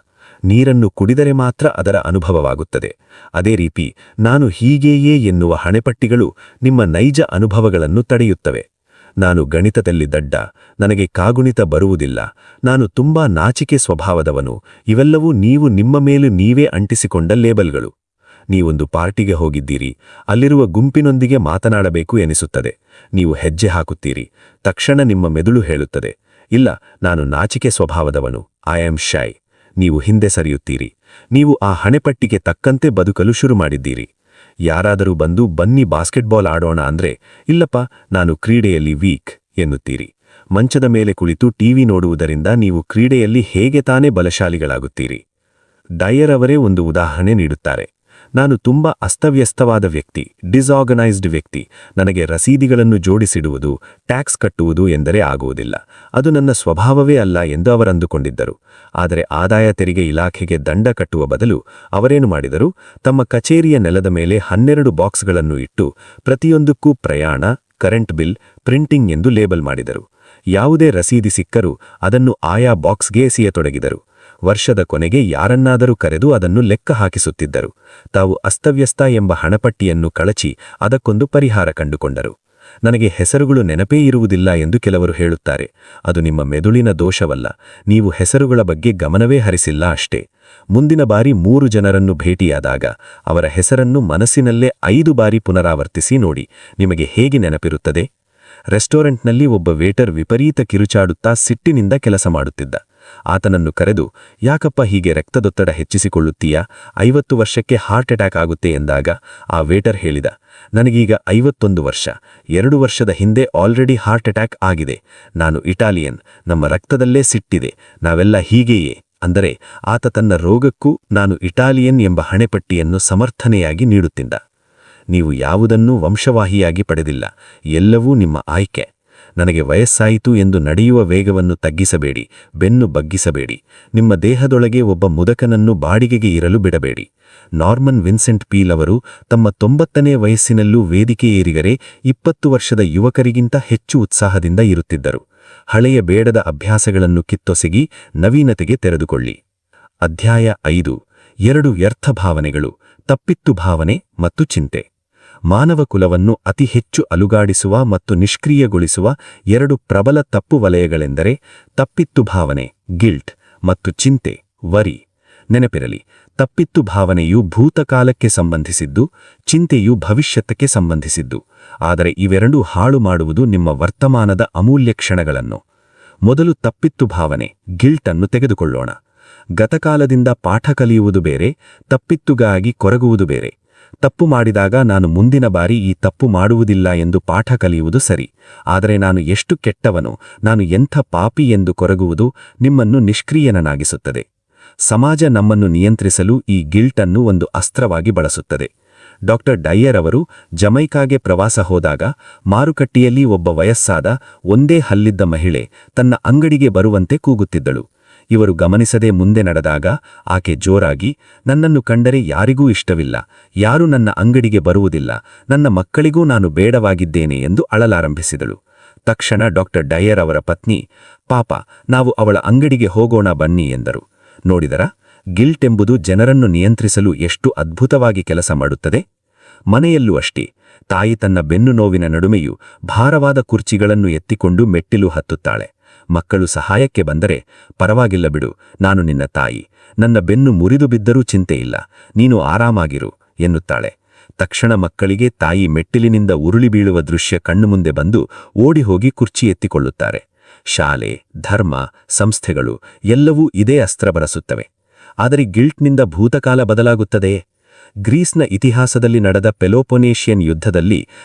ನೀರನ್ನು ಕುಡಿದರೆ ಮಾತ್ರ ಅದರ ಅನುಭವವಾಗುತ್ತದೆ. ಅದೇ ರೀತಿ ನಾನು ಹೀಗೆಯೇ ಎನ್ನುವ ಹಣೆಪಟ್ಟಿಗಳು ನಿಮ್ಮ ನೈಜ ಅನುಭವಗಳನ್ನು ತಡೆಯುತ್ತವೆ. ನಾನು ಗಣಿತದಲ್ಲಿ ದಡ್ಡ, ನನಗೆ ಕಾಗುಣಿತ ಬರುವುದಿಲ್ಲ, ನಾನು ತುಂಬಾ ನಾಚಿಕೆ ಸ್ವಭಾವದವನು, ಇವೆಲ್ಲವೂ ನೀವು ನಿಮ್ಮ ಮೇಲೂ ನೀವೇ ಅಂಟಿಸಿಕೊಂಡ ಲೇಬಲ್ಗಳು. ನೀವೊಂದು ಪಾರ್ಟಿಗೆ ಹೋಗಿದ್ದೀರಿ, ಅಲ್ಲಿರುವ ಗುಂಪಿನೊಂದಿಗೆ ಮಾತನಾಡಬೇಕು ಎನಿಸುತ್ತದೆ. ನೀವು ಹೆಜ್ಜೆ ಹಾಕುತ್ತೀರಿ. ತಕ್ಷಣ ನಿಮ್ಮ ಮೆದುಳು ಹೇಳುತ್ತದೆ, ಇಲ್ಲ, ನಾನು ನಾಚಿಕೆ ಸ್ವಭಾವದವನು, ಐ ಆಮ್ ಶೈ. ನೀವು ಹಿಂದೆ ಸರಿಯುತ್ತೀರಿ. ನೀವು ಆ ಹಣೆಪಟ್ಟಿಗೆ ತಕ್ಕಂತೆ ಬದುಕಲು ಶುರು ಮಾಡಿದ್ದೀರಿ. ಯಾರಾದರೂ ಬಂದು ಬನ್ನಿ ಬಾಸ್ಕೆಟ್ಬಾಲ್ ಆಡೋಣ ಅಂದ್ರೆ, ಇಲ್ಲಪ್ಪ, ನಾನು ಕ್ರೀಡೆಯಲ್ಲಿ ವೀಕ್ ಎನ್ನುತ್ತೀರಿ. ಮಂಚದ ಮೇಲೆ ಕುಳಿತು ಟಿವಿ ನೋಡುವುದರಿಂದ ನೀವು ಕ್ರೀಡೆಯಲ್ಲಿ ಹೇಗೆ ತಾನೇ ಬಲಶಾಲಿಗಳಾಗುತ್ತೀರಿ? ಡಯರ್ ಅವರೇ ಒಂದು ಉದಾಹರಣೆ ನೀಡುತ್ತಾರೆ. ನಾನು ತುಂಬಾ ಅಸ್ತವ್ಯಸ್ತವಾದ ವ್ಯಕ್ತಿ, ಡಿಸಾರ್ಗನೈಸ್ಡ್ ವ್ಯಕ್ತಿ. ನನಗೆ ರಸೀದಿಗಳನ್ನು ಜೋಡಿಸಿಡುವುದು, ಟ್ಯಾಕ್ಸ್ ಕಟ್ಟುವುದು ಎಂದರೆ ಆಗುವುದಿಲ್ಲ. ಅದು ನನ್ನ ಸ್ವಭಾವವೇ ಅಲ್ಲ ಎಂದು ಅವರಂದುಕೊಂಡಿದ್ದರು. ಆದರೆ ಆದಾಯ ತೆರಿಗೆ ಇಲಾಖೆಗೆ ದಂಡ ಕಟ್ಟುವ ಬದಲು ಅವರೇನು ಮಾಡಿದರು? ತಮ್ಮ ಕಚೇರಿಯ ನೆಲದ ಮೇಲೆ 12 ಬಾಕ್ಸ್ಗಳನ್ನು ಇಟ್ಟು ಪ್ರತಿಯೊಂದಕ್ಕೂ ಪ್ರಯಾಣ, ಕರೆಂಟ್ ಬಿಲ್, ಪ್ರಿಂಟಿಂಗ್ ಎಂದು ಲೇಬಲ್ ಮಾಡಿದರು. ಯಾವುದೇ ರಸೀದಿ ಸಿಕ್ಕರೂ ಅದನ್ನು ಆಯಾ ಬಾಕ್ಸ್ಗೆ ಎಸೆಯತೊಡಗಿದರು. ವರ್ಷದ ಕೊನೆಗೆ ಯಾರನ್ನಾದರೂ ಕರೆದು ಅದನ್ನು ಲೆಕ್ಕ ಹಾಕಿಸುತ್ತಿದ್ದರು. ತಾವು ಅಸ್ತವ್ಯಸ್ತ ಎಂಬ ಹಣಪಟ್ಟಿಯನ್ನು ಕಳಚಿ ಅದಕ್ಕೊಂದು ಪರಿಹಾರ ಕಂಡುಕೊಂಡರು. ನನಗೆ ಹೆಸರುಗಳು ನೆನಪೇ ಇರುವುದಿಲ್ಲ ಎಂದು ಕೆಲವರು ಹೇಳುತ್ತಾರೆ. ಅದು ನಿಮ್ಮ ಮೆದುಳಿನ ದೋಷವಲ್ಲ, ನೀವು ಹೆಸರುಗಳ ಬಗ್ಗೆ ಗಮನವೇ ಹರಿಸಿಲ್ಲ ಅಷ್ಟೇ. ಮುಂದಿನ ಬಾರಿ 3 ಜನರನ್ನು ಭೇಟಿಯಾದಾಗ ಅವರ ಹೆಸರನ್ನು ಮನಸ್ಸಿನಲ್ಲೇ 5 ಬಾರಿ ಪುನರಾವರ್ತಿಸಿ ನೋಡಿ, ನಿಮಗೆ ಹೇಗೆ ನೆನಪಿರುತ್ತದೆ? ರೆಸ್ಟೋರೆಂಟ್ನಲ್ಲಿ ಒಬ್ಬ ವೇಟರ್ ವಿಪರೀತ ಕಿರುಚಾಡುತ್ತಾ ಸಿಟ್ಟಿನಿಂದ ಕೆಲಸ ಮಾಡುತ್ತಿದ್ದ. ಆತನನ್ನು ಕರೆದು, ಯಾಕಪ್ಪ ಹೀಗೆ ರಕ್ತದೊತ್ತಡ ಹೆಚ್ಚಿಸಿಕೊಳ್ಳುತ್ತೀಯಾ? 50 ವರ್ಷಕ್ಕೆ ಹಾರ್ಟ್ ಅಟ್ಯಾಕ್ ಆಗುತ್ತೆ ಎಂದಾಗ ಆ ವೇಟರ್ ಹೇಳಿದ, ನನಗೀಗ 51 ವರ್ಷ, 2 ವರ್ಷದ ಹಿಂದೆ ಆಲ್ರೆಡಿ ಹಾರ್ಟ್ ಅಟ್ಯಾಕ್ ಆಗಿದೆ. ನಾನು ಇಟಾಲಿಯನ್, ನಮ್ಮ ರಕ್ತದಲ್ಲೇ ಸಿಟ್ಟಿದೆ, ನಾವೆಲ್ಲ ಹೀಗೆಯೇ. ಅಂದರೆ ಆತ ತನ್ನ ರೋಗಕ್ಕೂ ನಾನು ಇಟಾಲಿಯನ್ ಎಂಬ ಹಣೆಪಟ್ಟಿಯನ್ನು ಸಮರ್ಥನೆಯಾಗಿ ನೀಡುತ್ತಿದ್ದ. ನೀವು ಯಾವುದನ್ನೂ ವಂಶವಾಹಿಯಾಗಿ ಪಡೆದಿಲ್ಲ, ಎಲ್ಲವೂ ನಿಮ್ಮ ಆಯ್ಕೆ. ನನಗೆ ವಯಸ್ಸಾಯಿತು ಎಂದು ನಡೆಯುವ ವೇಗವನ್ನು ತಗ್ಗಿಸಬೇಡಿ, ಬೆನ್ನು ಬಗ್ಗಿಸಬೇಡಿ. ನಿಮ್ಮ ದೇಹದೊಳಗೆ ಒಬ್ಬ ಮುದಕನನ್ನು ಬಾಡಿಗೆಗೆ ಇರಲು ಬಿಡಬೇಡಿ. ನಾರ್ಮನ್ ವಿನ್ಸೆಂಟ್ ಪೀಲ್ ಅವರು ತಮ್ಮ 90ನೇ ವಯಸ್ಸಿನಲ್ಲೂ ವೇದಿಕೆ ಏರಿಗರೆ 20 ವರ್ಷದ ಯುವಕರಿಗಿಂತ ಹೆಚ್ಚು ಉತ್ಸಾಹದಿಂದ ಇರುತ್ತಿದ್ದರು. ಹಳೆಯ ಬೇಡದ ಅಭ್ಯಾಸಗಳನ್ನು ಕಿತ್ತೊಸಗಿ ನವೀನತೆಗೆ ತೆರೆದುಕೊಳ್ಳಿ. ಅಧ್ಯಾಯ 5. 2 ವ್ಯರ್ಥ ಭಾವನೆಗಳು, ತಪ್ಪಿತ್ತು ಭಾವನೆ ಮತ್ತು ಚಿಂತೆ. ಮಾನವ ಕುಲವನ್ನು ಅತಿ ಹೆಚ್ಚು ಅಲುಗಾಡಿಸುವ ಮತ್ತು ನಿಷ್ಕ್ರಿಯಗೊಳಿಸುವ 2 ಪ್ರಬಲ ತಪ್ಪು ವಲಯಗಳೆಂದರೆ ತಪ್ಪಿತ್ತು ಭಾವನೆ, ಗಿಲ್ಟ್, ಮತ್ತು ಚಿಂತೆ, ವರಿ. ನೆನಪಿರಲಿ, ತಪ್ಪಿತ್ತು ಭಾವನೆಯು ಭೂತಕಾಲಕ್ಕೆ ಸಂಬಂಧಿಸಿದ್ದು, ಚಿಂತೆಯು ಭವಿಷ್ಯತ್ತಕ್ಕೆ ಸಂಬಂಧಿಸಿದ್ದು. ಆದರೆ ಇವೆರಡೂ ಹಾಳು ಮಾಡುವುದು ನಿಮ್ಮ ವರ್ತಮಾನದ ಅಮೂಲ್ಯ ಕ್ಷಣಗಳನ್ನು. ಮೊದಲು ತಪ್ಪಿತ್ತು ಭಾವನೆ, ಗಿಲ್ಟ್ ಅನ್ನು ತೆಗೆದುಕೊಳ್ಳೋಣ. ಗತಕಾಲದಿಂದ ಪಾಠ ಕಲಿಯುವುದು ಬೇರೆ, ತಪ್ಪಿತ್ತುಗಾಗಿ ಕೊರಗುವುದು ಬೇರೆ. ತಪ್ಪು ಮಾಡಿದಾಗ ನಾನು ಮುಂದಿನ ಬಾರಿ ಈ ತಪ್ಪು ಮಾಡುವುದಿಲ್ಲ ಎಂದು ಪಾಠ ಕಲಿಯುವುದು ಸರಿ. ಆದರೆ ನಾನು ಎಷ್ಟು ಕೆಟ್ಟವನು, ನಾನು ಎಂಥ ಪಾಪಿ ಎಂದು ಕೊರಗುವುದು ನಿಮ್ಮನ್ನು ನಿಷ್ಕ್ರಿಯನನ್ನಾಗಿಸುತ್ತದೆ. ಸಮಾಜ ನಮ್ಮನ್ನು ನಿಯಂತ್ರಿಸಲು ಈ ಗಿಲ್ಟ್ ಅನ್ನು ಒಂದು ಅಸ್ತ್ರವಾಗಿ ಬಳಸುತ್ತದೆ. ಡಾಕ್ಟರ್ ಡಯರ್ ಅವರು ಜಮೈಕಾಗೆ ಪ್ರವಾಸ ಹೋದಾಗ ಮಾರುಕಟ್ಟೆಯಲ್ಲಿ ಒಬ್ಬ ವಯಸ್ಸಾದ, ಒಂದೇ ಹಲ್ಲಿದ್ದ ಮಹಿಳೆ ತನ್ನ ಅಂಗಡಿಗೆ ಬರುವಂತೆ ಕೂಗುತ್ತಿದ್ದಳು. ಇವರು ಗಮನಿಸದೆ ಮುಂದೆ ನಡೆದಾಗ ಆಕೆ ಜೋರಾಗಿ, ನನ್ನನ್ನು ಕಂಡರೆ ಯಾರಿಗೂ ಇಷ್ಟವಿಲ್ಲ, ಯಾರೂ ನನ್ನ ಅಂಗಡಿಗೆ ಬರುವುದಿಲ್ಲ, ನನ್ನ ಮಕ್ಕಳಿಗೂ ನಾನು ಬೇಡವಾಗಿದ್ದೇನೆ ಎಂದು ಅಳಲಾರಂಭಿಸಿದಳು. ತಕ್ಷಣ ಡಾಕ್ಟರ್ ಡಯರ್ ಅವರ ಪತ್ನಿ, ಪಾಪ, ನಾವು ಅವಳ ಅಂಗಡಿಗೆ ಹೋಗೋಣ ಬನ್ನಿ ಎಂದರು. ನೋಡಿದರಾ, ಗಿಲ್ಟ್ ಎಂಬುದು ಜನರನ್ನು ನಿಯಂತ್ರಿಸಲು ಎಷ್ಟು ಅದ್ಭುತವಾಗಿ ಕೆಲಸ ಮಾಡುತ್ತದೆ. ಮನೆಯಲ್ಲೂ ಅಷ್ಟೇ. ತಾಯಿ ತನ್ನ ಬೆನ್ನು ನೋವಿನ ನಡುಮೆಯೂ ಭಾರವಾದ ಕುರ್ಚಿಗಳನ್ನು ಎತ್ತಿಕೊಂಡು ಮೆಟ್ಟಿಲು ಹತ್ತುತ್ತಾಳೆ. ಮಕ್ಕಳು ಸಹಾಯಕ್ಕೆ ಬಂದರೆ, ಪರವಾಗಿಲ್ಲ ಬಿಡು, ನಾನು ನಿನ್ನ ತಾಯಿ, ನನ್ನ ಬೆನ್ನು ಮುರಿದು ಬಿದ್ದರೂ ಚಿಂತೆಯಿಲ್ಲ, ನೀನು ಆರಾಮಾಗಿರು ಎನ್ನುತ್ತಾಳೆ. ತಕ್ಷಣ ಮಕ್ಕಳಿಗೆ ತಾಯಿ ಮೆಟ್ಟಿಲಿನಿಂದ ಉರುಳಿ ಬೀಳುವ ದೃಶ್ಯ ಕಣ್ಣು ಮುಂದೆ ಬಂದು ಓಡಿಹೋಗಿ ಕುರ್ಚಿ ಎತ್ತಿಕೊಳ್ಳುತ್ತಾರೆ. ಶಾಲೆ, ಧರ್ಮ, ಸಂಸ್ಥೆಗಳು ಎಲ್ಲವೂ ಇದೇ ಅಸ್ತ್ರ ಬರಸುತ್ತವೆ. ಆದರೆ ಗಿಲ್ಟ್ನಿಂದ ಭೂತಕಾಲ ಬದಲಾಗುತ್ತದೆಯೇ? ಗ್ರೀಸ್ನ ಇತಿಹಾಸದಲ್ಲಿ ನಡೆದ ಪೆಲೋಪೊನೇಷಿಯನ್ ಯುದ್ಧದಲ್ಲಿ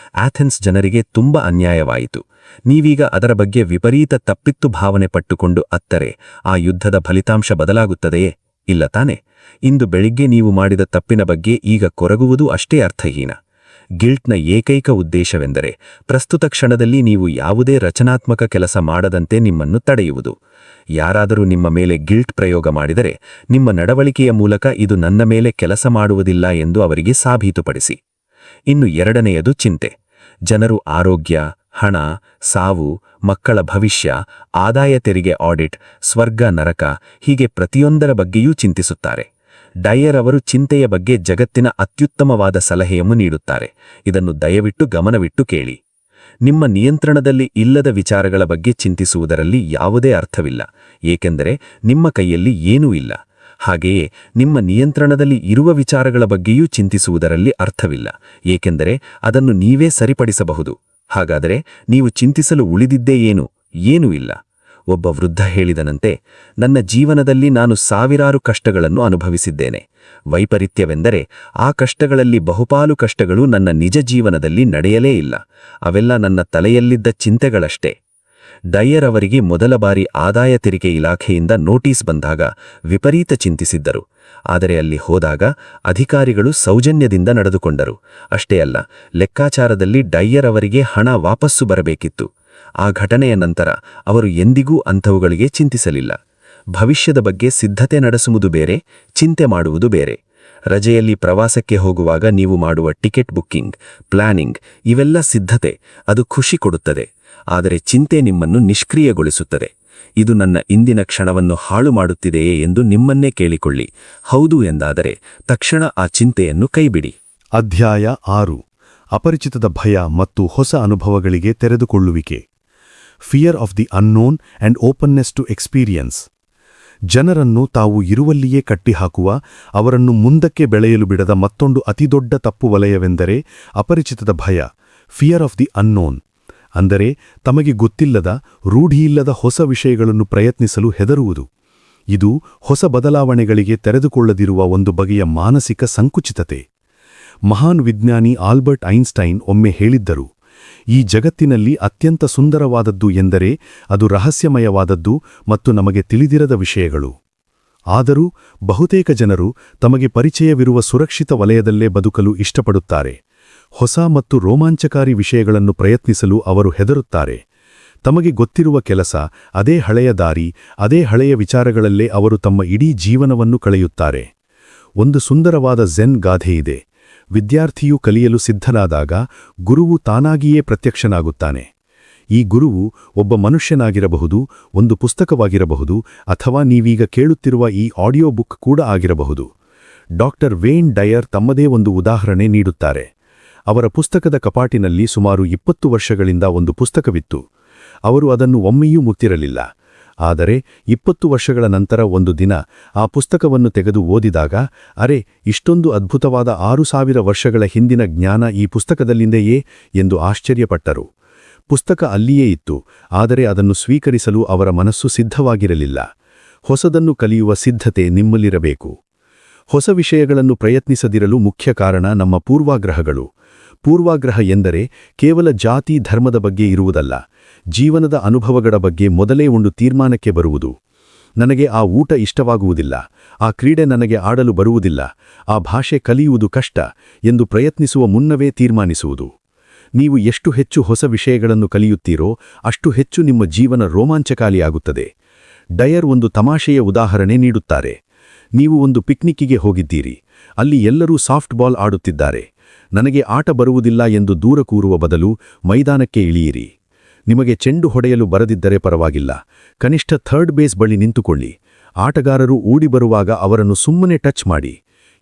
ಆಥೆನ್ಸ್ ಜನರಿಗೆ ತುಂಬ ಅನ್ಯಾಯವಾಯಿತು. ನೀವೀಗ ಅದರ ಬಗ್ಗೆ ವಿಪರೀತ ತಪ್ಪಿತ್ತು ಭಾವನೆ ಪಟ್ಟುಕೊಂಡು ಅತ್ತರೆ ಆ ಯುದ್ಧದ ಫಲಿತಾಂಶ ಬದಲಾಗುತ್ತದೆಯೇ? ಇಲ್ಲ ತಾನೆ? ಇಂದು ಬೆಳಿಗ್ಗೆ ನೀವು ಮಾಡಿದ ತಪ್ಪಿನ ಬಗ್ಗೆ ಈಗ ಕೊರಗುವುದು ಅಷ್ಟೇ ಅರ್ಥಹೀನ. ಗಿಲ್ಟ್ನ ಏಕೈಕ ಉದ್ದೇಶವೆಂದರೆ ಪ್ರಸ್ತುತ ಕ್ಷಣದಲ್ಲಿ ನೀವು ಯಾವುದೇ ರಚನಾತ್ಮಕ ಕೆಲಸ ಮಾಡದಂತೆ ನಿಮ್ಮನ್ನು ತಡೆಯುವುದು. ಯಾರಾದರೂ ನಿಮ್ಮ ಮೇಲೆ ಗಿಲ್ಟ್ ಪ್ರಯೋಗ ಮಾಡಿದರೆ, ನಿಮ್ಮ ನಡವಳಿಕೆಯ ಮೂಲಕ ಇದು ನನ್ನ ಮೇಲೆ ಕೆಲಸ ಮಾಡುವುದಿಲ್ಲ ಎಂದು ಅವರಿಗೆ ಸಾಬೀತುಪಡಿಸಿ. ಇನ್ನು ಎರಡನೆಯದು ಚಿಂತೆ. ಜನರು ಆರೋಗ್ಯ, ಹಣ, ಸಾವು, ಮಕ್ಕಳ ಭವಿಷ್ಯ, ಆದಾಯ ತೆರಿಗೆ ಆಡಿಟ್, ಸ್ವರ್ಗ ನರಕ ಹೀಗೆ ಪ್ರತಿಯೊಂದರ ಬಗ್ಗೆಯೂ ಚಿಂತಿಸುತ್ತಾರೆ. ಡಯರ್ ಅವರು ಚಿಂತೆಯ ಬಗ್ಗೆ ಜಗತ್ತಿನ ಅತ್ಯುತ್ತಮವಾದ ಸಲಹೆಯನ್ನು ನೀಡುತ್ತಾರೆ. ಇದನ್ನು ದಯವಿಟ್ಟು ಗಮನವಿಟ್ಟು ಕೇಳಿ. ನಿಮ್ಮ ನಿಯಂತ್ರಣದಲ್ಲಿ ಇಲ್ಲದ ವಿಚಾರಗಳ ಬಗ್ಗೆ ಚಿಂತಿಸುವುದರಲ್ಲಿ ಯಾವುದೇ ಅರ್ಥವಿಲ್ಲ, ಏಕೆಂದರೆ ನಿಮ್ಮ ಕೈಯಲ್ಲಿ ಏನೂ ಇಲ್ಲ. ಹಾಗೆಯೇ ನಿಮ್ಮ ನಿಯಂತ್ರಣದಲ್ಲಿ ಇರುವ ವಿಚಾರಗಳ ಬಗ್ಗೆಯೂ ಚಿಂತಿಸುವುದರಲ್ಲಿ ಅರ್ಥವಿಲ್ಲ, ಏಕೆಂದರೆ ಅದನ್ನು ನೀವೇ ಸರಿಪಡಿಸಬಹುದು. ಹಾಗಾದರೆ ನೀವು ಚಿಂತಿಸಲು ಉಳಿದಿದ್ದೇ ಏನೂ ಇಲ್ಲ. ಒಬ್ಬ ವೃದ್ಧ ಹೇಳಿದನಂತೆ, ನನ್ನ ಜೀವನದಲ್ಲಿ ನಾನು ಸಾವಿರಾರು ಕಷ್ಟಗಳನ್ನು ಅನುಭವಿಸಿದ್ದೇನೆ. ವೈಪರೀತ್ಯವೆಂದರೆ ಆ ಕಷ್ಟಗಳಲ್ಲಿ ಬಹುಪಾಲು ಕಷ್ಟಗಳು ನನ್ನ ನಿಜ ಜೀವನದಲ್ಲಿ ನಡೆಯಲೇ ಇಲ್ಲ. ಅವೆಲ್ಲ ನನ್ನ ತಲೆಯಲ್ಲಿದ್ದ ಚಿಂತೆಗಳಷ್ಟೇ. ಡಯರ್ ಅವರಿಗೆ ಮೊದಲ ಬಾರಿ ಆದಾಯ ತೆರಿಗೆ ಇಲಾಖೆಯಿಂದ ನೋಟಿಸ್ ಬಂದಾಗ ವಿಪರೀತ ಚಿಂತಿಸಿದ್ದರು. ಆದರೆ ಅಲ್ಲಿ ಹೋದಾಗ ಅಧಿಕಾರಿಗಳು ಸೌಜನ್ಯದಿಂದ ನಡೆದುಕೊಂಡರು. ಅಷ್ಟೇ ಅಲ್ಲ, ಲೆಕ್ಕಾಚಾರದಲ್ಲಿ ಡಯರ್ ಅವರಿಗೆ ಹಣ ವಾಪಸ್ಸು ಬರಬೇಕಿತ್ತು. ಆ ಘಟನೆಯ ನಂತರ ಅವರು ಎಂದಿಗೂ ಅಂಥವುಗಳಿಗೆ ಚಿಂತಿಸಲಿಲ್ಲ. ಭವಿಷ್ಯದ ಬಗ್ಗೆ ಸಿದ್ಧತೆ ನಡೆಸುವುದು ಬೇರೆ, ಚಿಂತೆ ಮಾಡುವುದು ಬೇರೆ. ರಜೆಯಲ್ಲಿ ಪ್ರವಾಸಕ್ಕೆ ಹೋಗುವಾಗ ನೀವು ಮಾಡುವ ಟಿಕೆಟ್ ಬುಕ್ಕಿಂಗ್, ಪ್ಲಾನಿಂಗ್ ಇವೆಲ್ಲ ಸಿದ್ಧತೆ, ಅದು ಖುಷಿ ಕೊಡುತ್ತದೆ. ಆದರೆ ಚಿಂತೆ ನಿಮ್ಮನ್ನು ನಿಷ್ಕ್ರಿಯಗೊಳಿಸುತ್ತದೆ. ಇದು ನನ್ನ ಇಂದಿನ ಕ್ಷಣವನ್ನು ಹಾಳು ಮಾಡುತ್ತಿದೆಯೇ ಎಂದು ನಿಮ್ಮನ್ನೇ ಕೇಳಿಕೊಳ್ಳಿ. ಹೌದು ಎಂದಾದರೆ ತಕ್ಷಣ ಆ ಚಿಂತೆಯನ್ನು ಕೈಬಿಡಿ. ಅಧ್ಯಾಯ 6. ಅಪರಿಚಿತದ ಭಯ ಮತ್ತು ಹೊಸ ಅನುಭವಗಳಿಗೆ ತೆರೆದುಕೊಳ್ಳುವಿಕೆ. Fear of the unknown and openness to experience. ಜನರನ್ನು ತಾವು ಇರುವಲ್ಲಿಯೇ ಕಟ್ಟಿಹಾಕುವ, ಅವರನ್ನು ಮುಂದಕ್ಕೆ ಬೆಳೆಯಲು ಬಿಡದ ಮತ್ತೊಂದು ಅತಿದೊಡ್ಡ ತಪ್ಪು ವಲಯವೆಂದರೆ ಅಪರಿಚಿತದ ಭಯ, ಫಿಯರ್ ಆಫ್ ದಿ ಅನ್ನೋನ್. ಅಂದರೆ ತಮಗೆ ಗೊತ್ತಿಲ್ಲದ, ರೂಢಿಯಿಲ್ಲದ ಹೊಸ ವಿಷಯಗಳನ್ನು ಪ್ರಯತ್ನಿಸಲು ಹೆದರುವುದು. ಇದು ಹೊಸ ಬದಲಾವಣೆಗಳಿಗೆ ತೆರೆದುಕೊಳ್ಳದಿರುವ ಒಂದು ಬಗೆಯ ಮಾನಸಿಕ ಸಂಕುಚಿತತೆ. ಮಹಾನ್ ವಿಜ್ಞಾನಿ ಆಲ್ಬರ್ಟ್ ಐನ್ಸ್ಟೈನ್ ಒಮ್ಮೆ ಹೇಳಿದ್ದರು, ಈ ಜಗತ್ತಿನಲ್ಲಿ ಅತ್ಯಂತ ಸುಂದರವಾದದ್ದು ಎಂದರೆ ಅದು ರಹಸ್ಯಮಯವಾದದ್ದು ಮತ್ತು ನಮಗೆ ತಿಳಿದಿರದ ವಿಷಯಗಳು. ಆದರೂ ಬಹುತೇಕ ಜನರು ತಮಗೆ ಪರಿಚಯವಿರುವ ಸುರಕ್ಷಿತ ವಲಯದಲ್ಲೇ ಬದುಕಲು ಇಷ್ಟಪಡುತ್ತಾರೆ. ಹೊಸ ಮತ್ತು ರೋಮಾಂಚಕಾರಿ ವಿಷಯಗಳನ್ನು ಪ್ರಯತ್ನಿಸಲು ಅವರು ಹೆದರುತ್ತಾರೆ. ತಮಗೆ ಗೊತ್ತಿರುವ ಕೆಲಸ, ಅದೇ ಹಳೆಯ ದಾರಿ, ಅದೇ ಹಳೆಯ ವಿಚಾರಗಳಲ್ಲೇ ಅವರು ತಮ್ಮ ಇಡೀ ಜೀವನವನ್ನು ಕಳೆಯುತ್ತಾರೆ. ಒಂದು ಸುಂದರವಾದ ಝೆನ್ ಗಾಥೆಯಿದೆ. ವಿದ್ಯಾರ್ಥಿಯು ಕಲಿಯಲು ಸಿದ್ಧನಾದಾಗ ಗುರುವು ತಾನಾಗಿಯೇ ಪ್ರತ್ಯಕ್ಷನಾಗುತ್ತಾನೆ. ಈ ಗುರುವು ಒಬ್ಬ ಮನುಷ್ಯನಾಗಿರಬಹುದು, ಒಂದು ಪುಸ್ತಕವಾಗಿರಬಹುದು, ಅಥವಾ ನೀವೀಗ ಕೇಳುತ್ತಿರುವ ಈ ಆಡಿಯೋ ಬುಕ್ ಕೂಡ ಆಗಿರಬಹುದು. ಡಾಕ್ಟರ್ ವೇನ್ ಡಯರ್ ತಮ್ಮದೇ ಒಂದು ಉದಾಹರಣೆ ನೀಡುತ್ತಾರೆ. ಅವರ ಪುಸ್ತಕದ ಕಪಾಟಿನಲ್ಲಿ ಸುಮಾರು 20 ವರ್ಷಗಳಿಂದ ಒಂದು ಪುಸ್ತಕವಿತ್ತು. ಅವರು ಅದನ್ನು ಒಮ್ಮೆಯೂ ಮುಟ್ಟಿರಲಿಲ್ಲ. ಆದರೆ 20 ವರ್ಷಗಳ ನಂತರ ಒಂದು ದಿನ ಆ ಪುಸ್ತಕವನ್ನು ತೆಗೆದು ಓದಿದಾಗ, ಅರೆ, ಇಷ್ಟೊಂದು ಅದ್ಭುತವಾದ 6000 ವರ್ಷಗಳ ಹಿಂದಿನ ಜ್ಞಾನ ಈ ಪುಸ್ತಕದಲ್ಲಿದೆಯೇ ಎಂದು ಆಶ್ಚರ್ಯಪಟ್ಟರು. ಪುಸ್ತಕ ಅಲ್ಲಿಯೇ ಇತ್ತು, ಆದರೆ ಅದನ್ನು ಸ್ವೀಕರಿಸಲು ಅವರ ಮನಸ್ಸು ಸಿದ್ಧವಾಗಿರಲಿಲ್ಲ. ಹೊಸದನ್ನು ಕಲಿಯುವ ಸಿದ್ಧತೆ ನಿಮ್ಮಲ್ಲಿರಬೇಕು. ಹೊಸ ವಿಷಯಗಳನ್ನು ಪ್ರಯತ್ನಿಸದಿರಲು ಮುಖ್ಯ ಕಾರಣ ನಮ್ಮ ಪೂರ್ವಾಗ್ರಹಗಳು. ಪೂರ್ವಾಗ್ರಹ ಎಂದರೆ ಕೇವಲ ಜಾತಿ, ಧರ್ಮದ ಬಗ್ಗೆ ಇರುವುದಲ್ಲ, ಜೀವನದ ಅನುಭವಗಳ ಬಗ್ಗೆ ಮೊದಲೇ ಒಂದು ತೀರ್ಮಾನಕ್ಕೆ ಬರುವುದು. ನನಗೆ ಆ ಊಟ ಇಷ್ಟವಾಗುವುದಿಲ್ಲ, ಆ ಕ್ರೀಡೆ ನನಗೆ ಆಡಲು ಬರುವುದಿಲ್ಲ, ಆ ಭಾಷೆ ಕಲಿಯುವುದು ಕಷ್ಟ ಎಂದು ಪ್ರಯತ್ನಿಸುವ ಮುನ್ನವೇ ತೀರ್ಮಾನಿಸುವುದು. ನೀವು ಎಷ್ಟು ಹೆಚ್ಚು ಹೊಸ ವಿಷಯಗಳನ್ನು ಕಲಿಯುತ್ತೀರೋ ಅಷ್ಟು ಹೆಚ್ಚು ನಿಮ್ಮ ಜೀವನ ರೋಮಾಂಚಕಾರಿಯಾಗುತ್ತದೆ. ಡಯರ್ ಒಂದು ತಮಾಷೆಯ ಉದಾಹರಣೆ ನೀಡುತ್ತಾರೆ. ನೀವು ಒಂದು ಪಿಕ್ನಿಕ್ಕಿಗೆ ಹೋಗಿದ್ದೀರಿ. ಅಲ್ಲಿ ಎಲ್ಲರೂ ಸಾಫ್ಟ್ ಬಾಲ್ ಆಡುತ್ತಿದ್ದಾರೆ. ನನಗೆ ಆಟ ಬರುವುದಿಲ್ಲ ಎಂದು ದೂರ ಕೂರುವ ಬದಲು ಮೈದಾನಕ್ಕೆ ಇಳಿಯಿರಿ. ನಿಮಗೆ ಚೆಂಡು ಹೊಡೆಯಲು ಬರದಿದ್ದರೆ ಪರವಾಗಿಲ್ಲ, ಕನಿಷ್ಠ ಥರ್ಡ್ ಬೇಸ್ ಬಳಿ ನಿಂತುಕೊಳ್ಳಿ. ಆಟಗಾರರು ಓಡಿ ಬರುವಾಗ ಅವರನ್ನು ಸುಮ್ಮನೆ ಟಚ್ ಮಾಡಿ.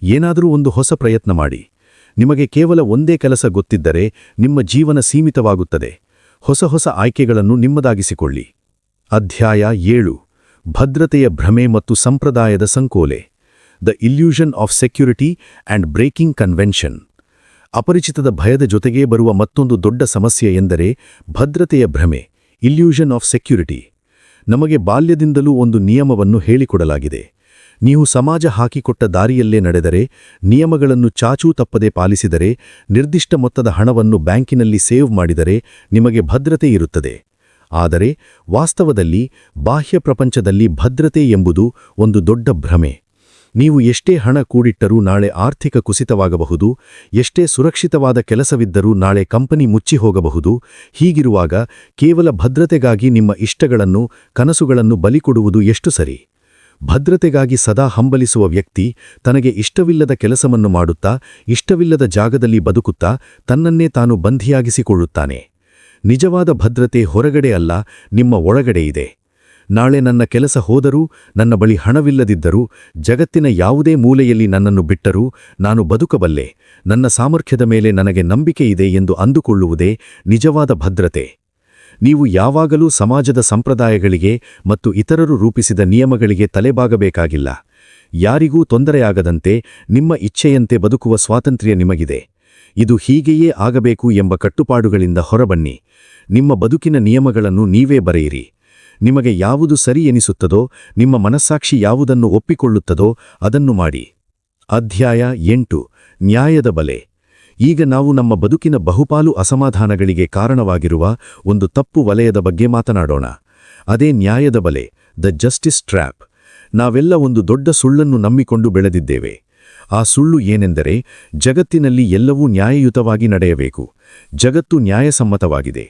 ಏನಾದರೂ ಒಂದು ಹೊಸ ಪ್ರಯತ್ನ ಮಾಡಿ. ನಿಮಗೆ ಕೇವಲ ಒಂದೇ ಕೆಲಸ ಗೊತ್ತಿದ್ದರೆ ನಿಮ್ಮ ಜೀವನ ಸೀಮಿತವಾಗುತ್ತದೆ. ಹೊಸ ಹೊಸ ಆಯ್ಕೆಗಳನ್ನು ನಿಮ್ಮದಾಗಿಸಿಕೊಳ್ಳಿ. ಅಧ್ಯಾಯ 7. ಭದ್ರತೆಯ ಭ್ರಮೆ ಮತ್ತು ಸಂಪ್ರದಾಯದ ಸಂಕೋಲೆ. The illusion of security and breaking convention. ಅಪರಿಚಿತದ ಭಯದ ಜೊತೆಗೇ ಬರುವ ಮತ್ತೊಂದು ದೊಡ್ಡ ಸಮಸ್ಯೆ ಎಂದರೆ ಭದ್ರತೆಯ ಭ್ರಮೆ, ಇಲ್ಯೂಷನ್ ಆಫ್ ಸೆಕ್ಯುರಿಟಿ. ನಮಗೆ ಬಾಲ್ಯದಿಂದಲೂ ಒಂದು ನಿಯಮವನ್ನು ಹೇಳಿಕೊಡಲಾಗಿದೆ. ನೀವು ಸಮಾಜ ಹಾಕಿಕೊಟ್ಟ ದಾರಿಯಲ್ಲೇ ನಡೆದರೆ, ನಿಯಮಗಳನ್ನು ಚಾಚೂ ತಪ್ಪದೆ ಪಾಲಿಸಿದರೆ, ನಿರ್ದಿಷ್ಟ ಮೊತ್ತದ ಹಣವನ್ನು ಬ್ಯಾಂಕಿನಲ್ಲಿ ಸೇವ್ ಮಾಡಿದರೆ ನಿಮಗೆ ಭದ್ರತೆ ಇರುತ್ತದೆ. ಆದರೆ ವಾಸ್ತವದಲ್ಲಿ ಬಾಹ್ಯ ಪ್ರಪಂಚದಲ್ಲಿ ಭದ್ರತೆ ಎಂಬುದು ಒಂದು ದೊಡ್ಡ ಭ್ರಮೆ. ನೀವು ಎಷ್ಟೇ ಹಣ ಕೂಡಿಟ್ಟರೂ ನಾಳೆ ಆರ್ಥಿಕ ಕುಸಿತವಾಗಬಹುದು, ಎಷ್ಟೇ ಸುರಕ್ಷಿತವಾದ ಕೆಲಸವಿದ್ದರೂ ನಾಳೆ ಕಂಪನಿ ಮುಚ್ಚಿ ಹೋಗಬಹುದು. ಹೀಗಿರುವಾಗ ಕೇವಲ ಭದ್ರತೆಗಾಗಿ ನಿಮ್ಮ ಇಷ್ಟಗಳನ್ನು, ಕನಸುಗಳನ್ನು ಬಲಿಕೊಡುವುದು ಎಷ್ಟು ಸರಿ? ಭದ್ರತೆಗಾಗಿ ಸದಾ ಹಂಬಲಿಸುವ ವ್ಯಕ್ತಿ ತನಗೆ ಇಷ್ಟವಿಲ್ಲದ ಕೆಲಸವನ್ನು ಮಾಡುತ್ತಾ, ಇಷ್ಟವಿಲ್ಲದ ಜಾಗದಲ್ಲಿ ಬದುಕುತ್ತಾ ತನ್ನನ್ನೇ ತಾನು ಬಂಧಿಯಾಗಿಸಿಕೊಳ್ಳುತ್ತಾನೆ. ನಿಜವಾದ ಭದ್ರತೆ ಹೊರಗಡೆ ಅಲ್ಲ, ನಿಮ್ಮ ಒಳಗಡೆ ಇದೆ. ನಾಳೆ ನನ್ನ ಕೆಲಸ ಹೋದರೂ, ನನ್ನ ಬಳಿ ಹಣವಿಲ್ಲದಿದ್ದರೂ, ಜಗತ್ತಿನ ಯಾವುದೇ ಮೂಲೆಯಲ್ಲಿ ನನ್ನನ್ನು ಬಿಟ್ಟರೂ ನಾನು ಬದುಕಬಲ್ಲೆ, ನನ್ನ ಸಾಮರ್ಥ್ಯದ ಮೇಲೆ ನನಗೆ ನಂಬಿಕೆ ಇದೆ ಎಂದು ಅಂದುಕೊಳ್ಳುವುದೇ ನಿಜವಾದ ಭದ್ರತೆ. ನೀವು ಯಾವಾಗಲೂ ಸಮಾಜದ ಸಂಪ್ರದಾಯಗಳಿಗೆ ಮತ್ತು ಇತರರು ರೂಪಿಸಿದ ನಿಯಮಗಳಿಗೆ ತಲೆಬಾಗಬೇಕಾಗಿಲ್ಲ. ಯಾರಿಗೂ ತೊಂದರೆಯಾಗದಂತೆ ನಿಮ್ಮ ಇಚ್ಛೆಯಂತೆ ಬದುಕುವ ಸ್ವಾತಂತ್ರ್ಯ ನಿಮಗಿದೆ. ಇದು ಹೀಗೆಯೇ ಆಗಬೇಕು ಎಂಬ ಕಟ್ಟುಪಾಡುಗಳಿಂದ ಹೊರಬನ್ನಿ. ನಿಮ್ಮ ಬದುಕಿನ ನಿಯಮಗಳನ್ನು ನೀವೇ ಬರೆಯಿರಿ. ನಿಮಗೆ ಯಾವುದು ಸರಿ ಎನಿಸುತ್ತದೋ, ನಿಮ್ಮ ಮನಸ್ಸಾಕ್ಷಿ ಯಾವುದನ್ನು ಒಪ್ಪಿಕೊಳ್ಳುತ್ತದೋ ಅದನ್ನು ಮಾಡಿ. ಅಧ್ಯಾಯ 8. ನ್ಯಾಯದ ಬಲೆ. ಈಗ ನಾವು ನಮ್ಮ ಬದುಕಿನ ಬಹುಪಾಲು ಅಸಮಾಧಾನಗಳಿಗೆ ಕಾರಣವಾಗಿರುವ ಒಂದು ತಪ್ಪು ವಲಯದ ಬಗ್ಗೆ ಮಾತನಾಡೋಣ. ಅದೇ ನ್ಯಾಯದ ಬಲೆ, ದ ಜಸ್ಟಿಸ್ ಟ್ರ್ಯಾಪ್. ನಾವೆಲ್ಲ ಒಂದು ದೊಡ್ಡ ಸುಳ್ಳನ್ನು ನಂಬಿಕೊಂಡು ಬೆಳೆದಿದ್ದೇವೆ. ಆ ಸುಳ್ಳು ಏನೆಂದರೆ, ಜಗತ್ತಿನಲ್ಲಿ ಎಲ್ಲವೂ ನ್ಯಾಯಯುತವಾಗಿ ನಡೆಯಬೇಕು, ಜಗತ್ತು ನ್ಯಾಯಸಮ್ಮತವಾಗಿದೆ.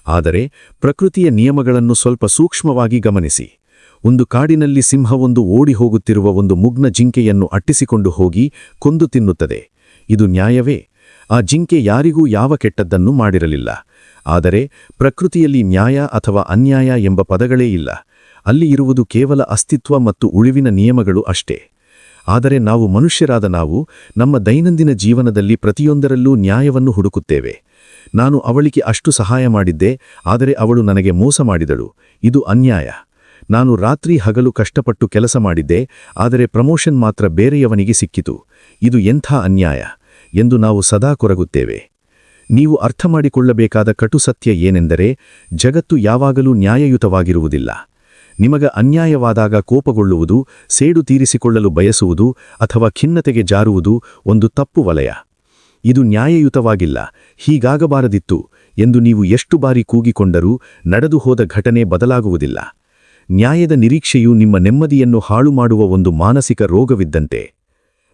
ಆದರೆ ಪ್ರಕೃತಿಯ ನಿಯಮಗಳನ್ನು ಸ್ವಲ್ಪ ಸೂಕ್ಷ್ಮವಾಗಿ ಗಮನಿಸಿ. ಒಂದು ಕಾಡಿನಲ್ಲಿ ಸಿಂಹವೊಂದು ಓಡಿ ಹೋಗುತ್ತಿರುವ ಒಂದು ಮುಗ್ನ ಜಿಂಕೆಯನ್ನು ಅಟ್ಟಿಸಿಕೊಂಡು ಹೋಗಿ ಕೊಂದು ತಿನ್ನುತ್ತದೆ. ಇದು ನ್ಯಾಯವೇ? ಆ ಜಿಂಕೆ ಯಾರಿಗೂ ಯಾವ ಕೆಟ್ಟದ್ದನ್ನು ಮಾಡಿರಲಿಲ್ಲ. ಆದರೆ ಪ್ರಕೃತಿಯಲ್ಲಿ ನ್ಯಾಯ ಅಥವಾ ಅನ್ಯಾಯ ಎಂಬ ಪದಗಳೇ ಇಲ್ಲ. ಅಲ್ಲಿ ಇರುವುದು ಕೇವಲ ಅಸ್ತಿತ್ವ ಮತ್ತು ಉಳಿವಿನ ನಿಯಮಗಳು ಅಷ್ಟೇ. ಆದರೆ ನಾವು ಮನುಷ್ಯರಾದ ನಾವು ನಮ್ಮ ದೈನಂದಿನ ಜೀವನದಲ್ಲಿ ಪ್ರತಿಯೊಂದರಲ್ಲೂ ನ್ಯಾಯವನ್ನು ಹುಡುಕುತ್ತೇವೆ. ನಾನು ಅವಳಿಗೆ ಅಷ್ಟು ಸಹಾಯ ಮಾಡಿದ್ದೆ, ಆದರೆ ಅವಳು ನನಗೆ ಮೋಸ ಮಾಡಿದಳು, ಇದು ಅನ್ಯಾಯ. ನಾನು ರಾತ್ರಿ ಹಗಲು ಕಷ್ಟಪಟ್ಟು ಕೆಲಸ ಮಾಡಿದ್ದೆ, ಆದರೆ ಪ್ರಮೋಷನ್ ಮಾತ್ರ ಬೇರೆಯವನಿಗೆ ಸಿಕ್ಕಿತು, ಇದು ಎಂಥ ಅನ್ಯಾಯ ಎಂದು ನಾವು ಸದಾ ಕೊರಗುತ್ತೇವೆ. ನೀವು ಅರ್ಥಮಾಡಿಕೊಳ್ಳಬೇಕಾದ ಕಟು ಸತ್ಯ ಏನೆಂದರೆ, ಜಗತ್ತು ಯಾವಾಗಲೂ ನ್ಯಾಯಯುತವಾಗಿರುವುದಿಲ್ಲ. ನಿಮಗ ಅನ್ಯಾಯವಾದಾಗ ಕೋಪಗೊಳ್ಳುವುದು, ಸೇಡು ತೀರಿಸಿಕೊಳ್ಳಲು ಬಯಸುವುದು ಅಥವಾ ಖಿನ್ನತೆಗೆ ಜಾರುವುದು ಒಂದು ತಪ್ಪು ವಲಯ. ಇದು ನ್ಯಾಯಯುತವಾಗಿಲ್ಲ, ಹೀಗಾಗಬಾರದಿತ್ತು ಎಂದು ನೀವು ಎಷ್ಟು ಬಾರಿ ಕೂಗಿಕೊಂಡರೂ ನಡೆದು ಹೋದ ಘಟನೆ ಬದಲಾಗುವುದಿಲ್ಲ. ನ್ಯಾಯದ ನಿರೀಕ್ಷೆಯು ನಿಮ್ಮ ನೆಮ್ಮದಿಯನ್ನು ಹಾಳು ಮಾಡುವ ಒಂದು ಮಾನಸಿಕ ರೋಗವಿದ್ದಂತೆ.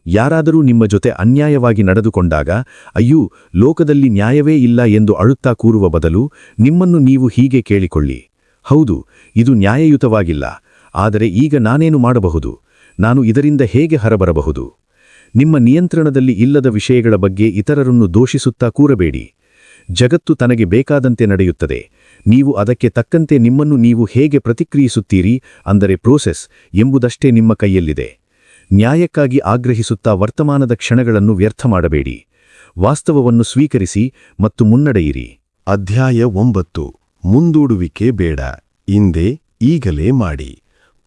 ಯಾರಾದರೂ ನಿಮ್ಮ ಜೊತೆ ಅನ್ಯಾಯವಾಗಿ ನಡೆದುಕೊಂಡಾಗ, ಅಯ್ಯೋ, ಲೋಕದಲ್ಲಿ ನ್ಯಾಯವೇ ಇಲ್ಲ ಎಂದು ಅಳುತ್ತಾ ಕೂರುವ ಬದಲು ನಿಮ್ಮನ್ನು ನೀವು ಹೀಗೆ ಕೇಳಿಕೊಳ್ಳಿ, ಹೌದು, ಇದು ನ್ಯಾಯಯುತವಾಗಿಲ್ಲ, ಆದರೆ ಈಗ ನಾನೇನು ಮಾಡಬಹುದು? ನಾನು ಇದರಿಂದ ಹೇಗೆ ಹೊರಬರಬಹುದು? ನಿಮ್ಮ ನಿಯಂತ್ರಣದಲ್ಲಿ ಇಲ್ಲದ ವಿಷಯಗಳ ಬಗ್ಗೆ ಇತರರನ್ನು ದೋಷಿಸುತ್ತಾ ಕೂರಬೇಡಿ. ಜಗತ್ತು ತನಗೆ ಬೇಕಾದಂತೆ ನಡೆಯುತ್ತದೆ. ನೀವು ಅದಕ್ಕೆ ತಕ್ಕಂತೆ ನಿಮ್ಮನ್ನು ನೀವು ಹೇಗೆ ಪ್ರತಿಕ್ರಿಯಿಸುತ್ತೀರಿ, ಅಂದರೆ ಪ್ರೋಸೆಸ್ ಎಂಬುದಷ್ಟೇ ನಿಮ್ಮ ಕೈಯಲ್ಲಿದೆ. ನ್ಯಾಯಕ್ಕಾಗಿ ಆಗ್ರಹಿಸುತ್ತಾ ವರ್ತಮಾನದ ಕ್ಷಣಗಳನ್ನು ವ್ಯರ್ಥ ಮಾಡಬೇಡಿ. ವಾಸ್ತವವನ್ನು ಸ್ವೀಕರಿಸಿ ಮತ್ತು ಮುನ್ನಡೆಯಿರಿ. ಅಧ್ಯಾಯ 9. ಮುಂದೂಡುವಿಕೆ ಬೇಡ, ಇಂದೇ ಈಗಲೇ ಮಾಡಿ.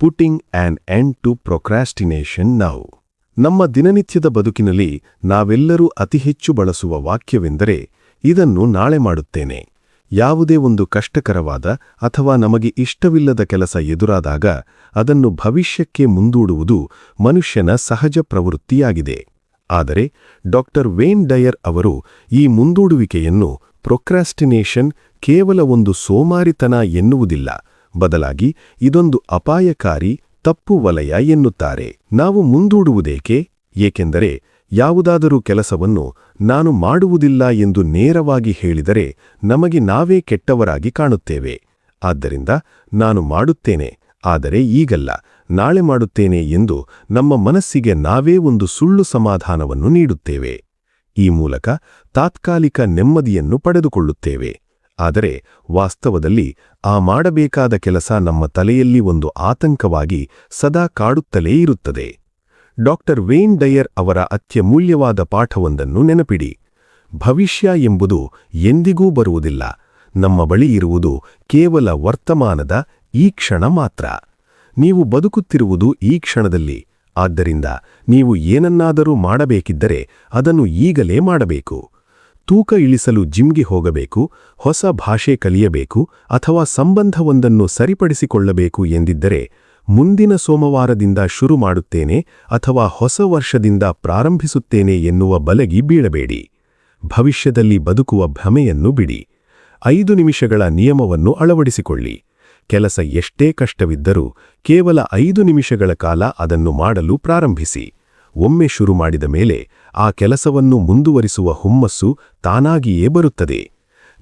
Putting an end to procrastination now. ನಮ್ಮ ದಿನನಿತ್ಯದ ಬದುಕಿನಲ್ಲಿ ನಾವೆಲ್ಲರೂ ಅತಿ ಹೆಚ್ಚು ಬಳಸುವ ವಾಕ್ಯವೆಂದರೆ, ಇದನ್ನು ನಾಳೆ ಮಾಡುತ್ತೇನೆ. ಯಾವುದೇ ಒಂದು ಕಷ್ಟಕರವಾದ ಅಥವಾ ನಮಗೆ ಇಷ್ಟವಿಲ್ಲದ ಕೆಲಸ ಎದುರಾದಾಗ ಅದನ್ನು ಭವಿಷ್ಯಕ್ಕೆ ಮುಂದೂಡುವುದು ಮನುಷ್ಯನ ಸಹಜ ಪ್ರವೃತ್ತಿಯಾಗಿದೆ. ಆದರೆ ಡಾಕ್ಟರ್ ವೇನ್ ಡಯರ್ ಅವರು ಈ ಮುಂದೂಡುವಿಕೆಯನ್ನು ಪ್ರೊಕ್ರಾಸ್ಟಿನೇಷನ್ ಕೇವಲ ಒಂದು ಸೋಮಾರಿತನ ಎನ್ನುವುದಿಲ್ಲ, ಬದಲಾಗಿ ಇದೊಂದು ಅಪಾಯಕಾರಿ ತಪ್ಪು ವಲಯ ಎನ್ನುತ್ತಾರೆ. ನಾವು ಮುಂದೂಡುವುದೇಕೆ? ಏಕೆಂದರೆ ಯಾವುದಾದರೂ ಕೆಲಸವನ್ನು ನಾನು ಮಾಡುವುದಿಲ್ಲ ಎಂದು ನೇರವಾಗಿ ಹೇಳಿದರೆ ನಮಗೆ ನಾವೇ ಕೆಟ್ಟವರಾಗಿ ಕಾಣುತ್ತೇವೆ. ಆದ್ದರಿಂದ ನಾನು ಮಾಡುತ್ತೇನೆ, ಆದರೆ ಈಗಲ್ಲ, ನಾಳೆ ಮಾಡುತ್ತೇನೆ ಎಂದು ನಮ್ಮ ಮನಸ್ಸಿಗೆ ನಾವೇ ಒಂದು ಸುಳ್ಳು ಸಮಾಧಾನವನ್ನು ನೀಡುತ್ತೇವೆ. ಈ ಮೂಲಕ ತಾತ್ಕಾಲಿಕ ನೆಮ್ಮದಿಯನ್ನು ಪಡೆದುಕೊಳ್ಳುತ್ತೇವೆ. ಆದರೆ ವಾಸ್ತವದಲ್ಲಿ ಆ ಮಾಡಬೇಕಾದ ಕೆಲಸ ನಮ್ಮ ತಲೆಯಲ್ಲಿ ಒಂದು ಆತಂಕವಾಗಿ ಸದಾ ಕಾಡುತ್ತಲೇ ಇರುತ್ತದೆ. ಡಾಕ್ಟರ್ ವೇನ್ ಡಯರ್ ಅವರ ಅತ್ಯಮೂಲ್ಯವಾದ ಪಾಠವೊಂದನ್ನು ನೆನಪಿಡಿ. ಭವಿಷ್ಯ ಎಂಬುದು ಎಂದಿಗೂ ಬರುವುದಿಲ್ಲ. ನಮ್ಮ ಬಳಿ ಇರುವುದು ಕೇವಲ ವರ್ತಮಾನದ ಈ ಕ್ಷಣ ಮಾತ್ರ. ನೀವು ಬದುಕುತ್ತಿರುವುದು ಈ ಕ್ಷಣದಲ್ಲಿ. ಆದ್ದರಿಂದ ನೀವು ಏನನ್ನಾದರೂ ಮಾಡಬೇಕಿದ್ದರೆ ಅದನ್ನು ಈಗಲೇ ಮಾಡಬೇಕು. ತೂಕ ಇಳಿಸಲು ಜಿಮ್ಗೆ ಹೋಗಬೇಕು, ಹೊಸ ಭಾಷೆ ಕಲಿಯಬೇಕು ಅಥವಾ ಸಂಬಂಧವೊಂದನ್ನು ಸರಿಪಡಿಸಿಕೊಳ್ಳಬೇಕು ಎಂದಿದ್ದರೆ ಮುಂದಿನ ಸೋಮವಾರದಿಂದ ಶುರು ಮಾಡುತ್ತೇನೆ ಅಥವಾ ಹೊಸ ವರ್ಷದಿಂದ ಪ್ರಾರಂಭಿಸುತ್ತೇನೆ ಎನ್ನುವ ಬಲಗಿ ಬೀಳಬೇಡಿ. ಭವಿಷ್ಯದಲ್ಲಿ ಬದುಕುವ ಭ್ರಮೆಯನ್ನು ಬಿಡಿ. 5 ನಿಮಿಷಗಳ ನಿಯಮವನ್ನು ಅಳವಡಿಸಿಕೊಳ್ಳಿ. ಕೆಲಸ ಎಷ್ಟೇ ಕಷ್ಟವಿದ್ದರೂ ಕೇವಲ 5 ನಿಮಿಷಗಳ ಕಾಲ ಅದನ್ನು ಮಾಡಲು ಪ್ರಾರಂಭಿಸಿ. ಒಮ್ಮೆ ಶುರು ಮಾಡಿದ ಮೇಲೆ ಆ ಕೆಲಸವನ್ನು ಮುಂದುವರಿಸುವ ಹುಮ್ಮಸ್ಸು ತಾನಾಗಿಯೇ ಬರುತ್ತದೆ.